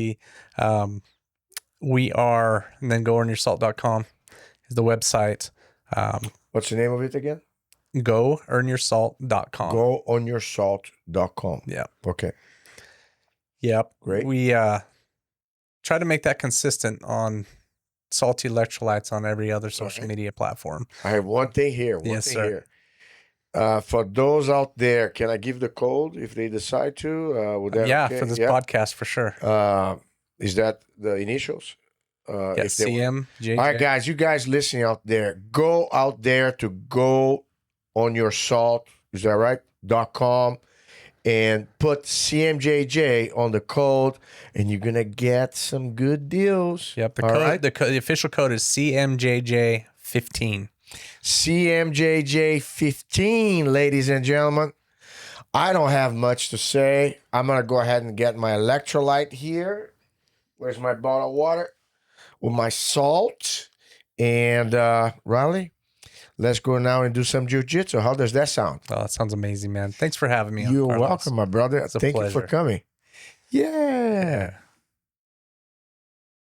We are, and then goearnyoursalt.com is the website. What's the name of it again? Goearnyoursalt.com. Goearnyoursalt.com. Yeah. Okay. Yep. Great. We try to make that consistent on Salty Electrolytes on every other social media platform. I have one thing here. Yes, sir. For those out there, can I give the code if they decide to? Would that okay? For this podcast for sure. Is that the initials? Yes, CMJJ. All right, guys, you guys listening out there, go out there to goearnyoursalt, is that right? .com, and put CMJJ on the code, and you're going to get some good deals. Yep, the official code is CMJJ15. CMJJ15, ladies and gentlemen. I don't have much to say. I'm going to go ahead and get my electrolyte here. Where's my bottle of water? With my salt. And Riley, let's go now and do some jiu-jitsu. How does that sound? Oh, that sounds amazing, man. Thanks for having me on. You're Carlos. welcome, my brother. It's a Thank you pleasure. for coming. Yeah.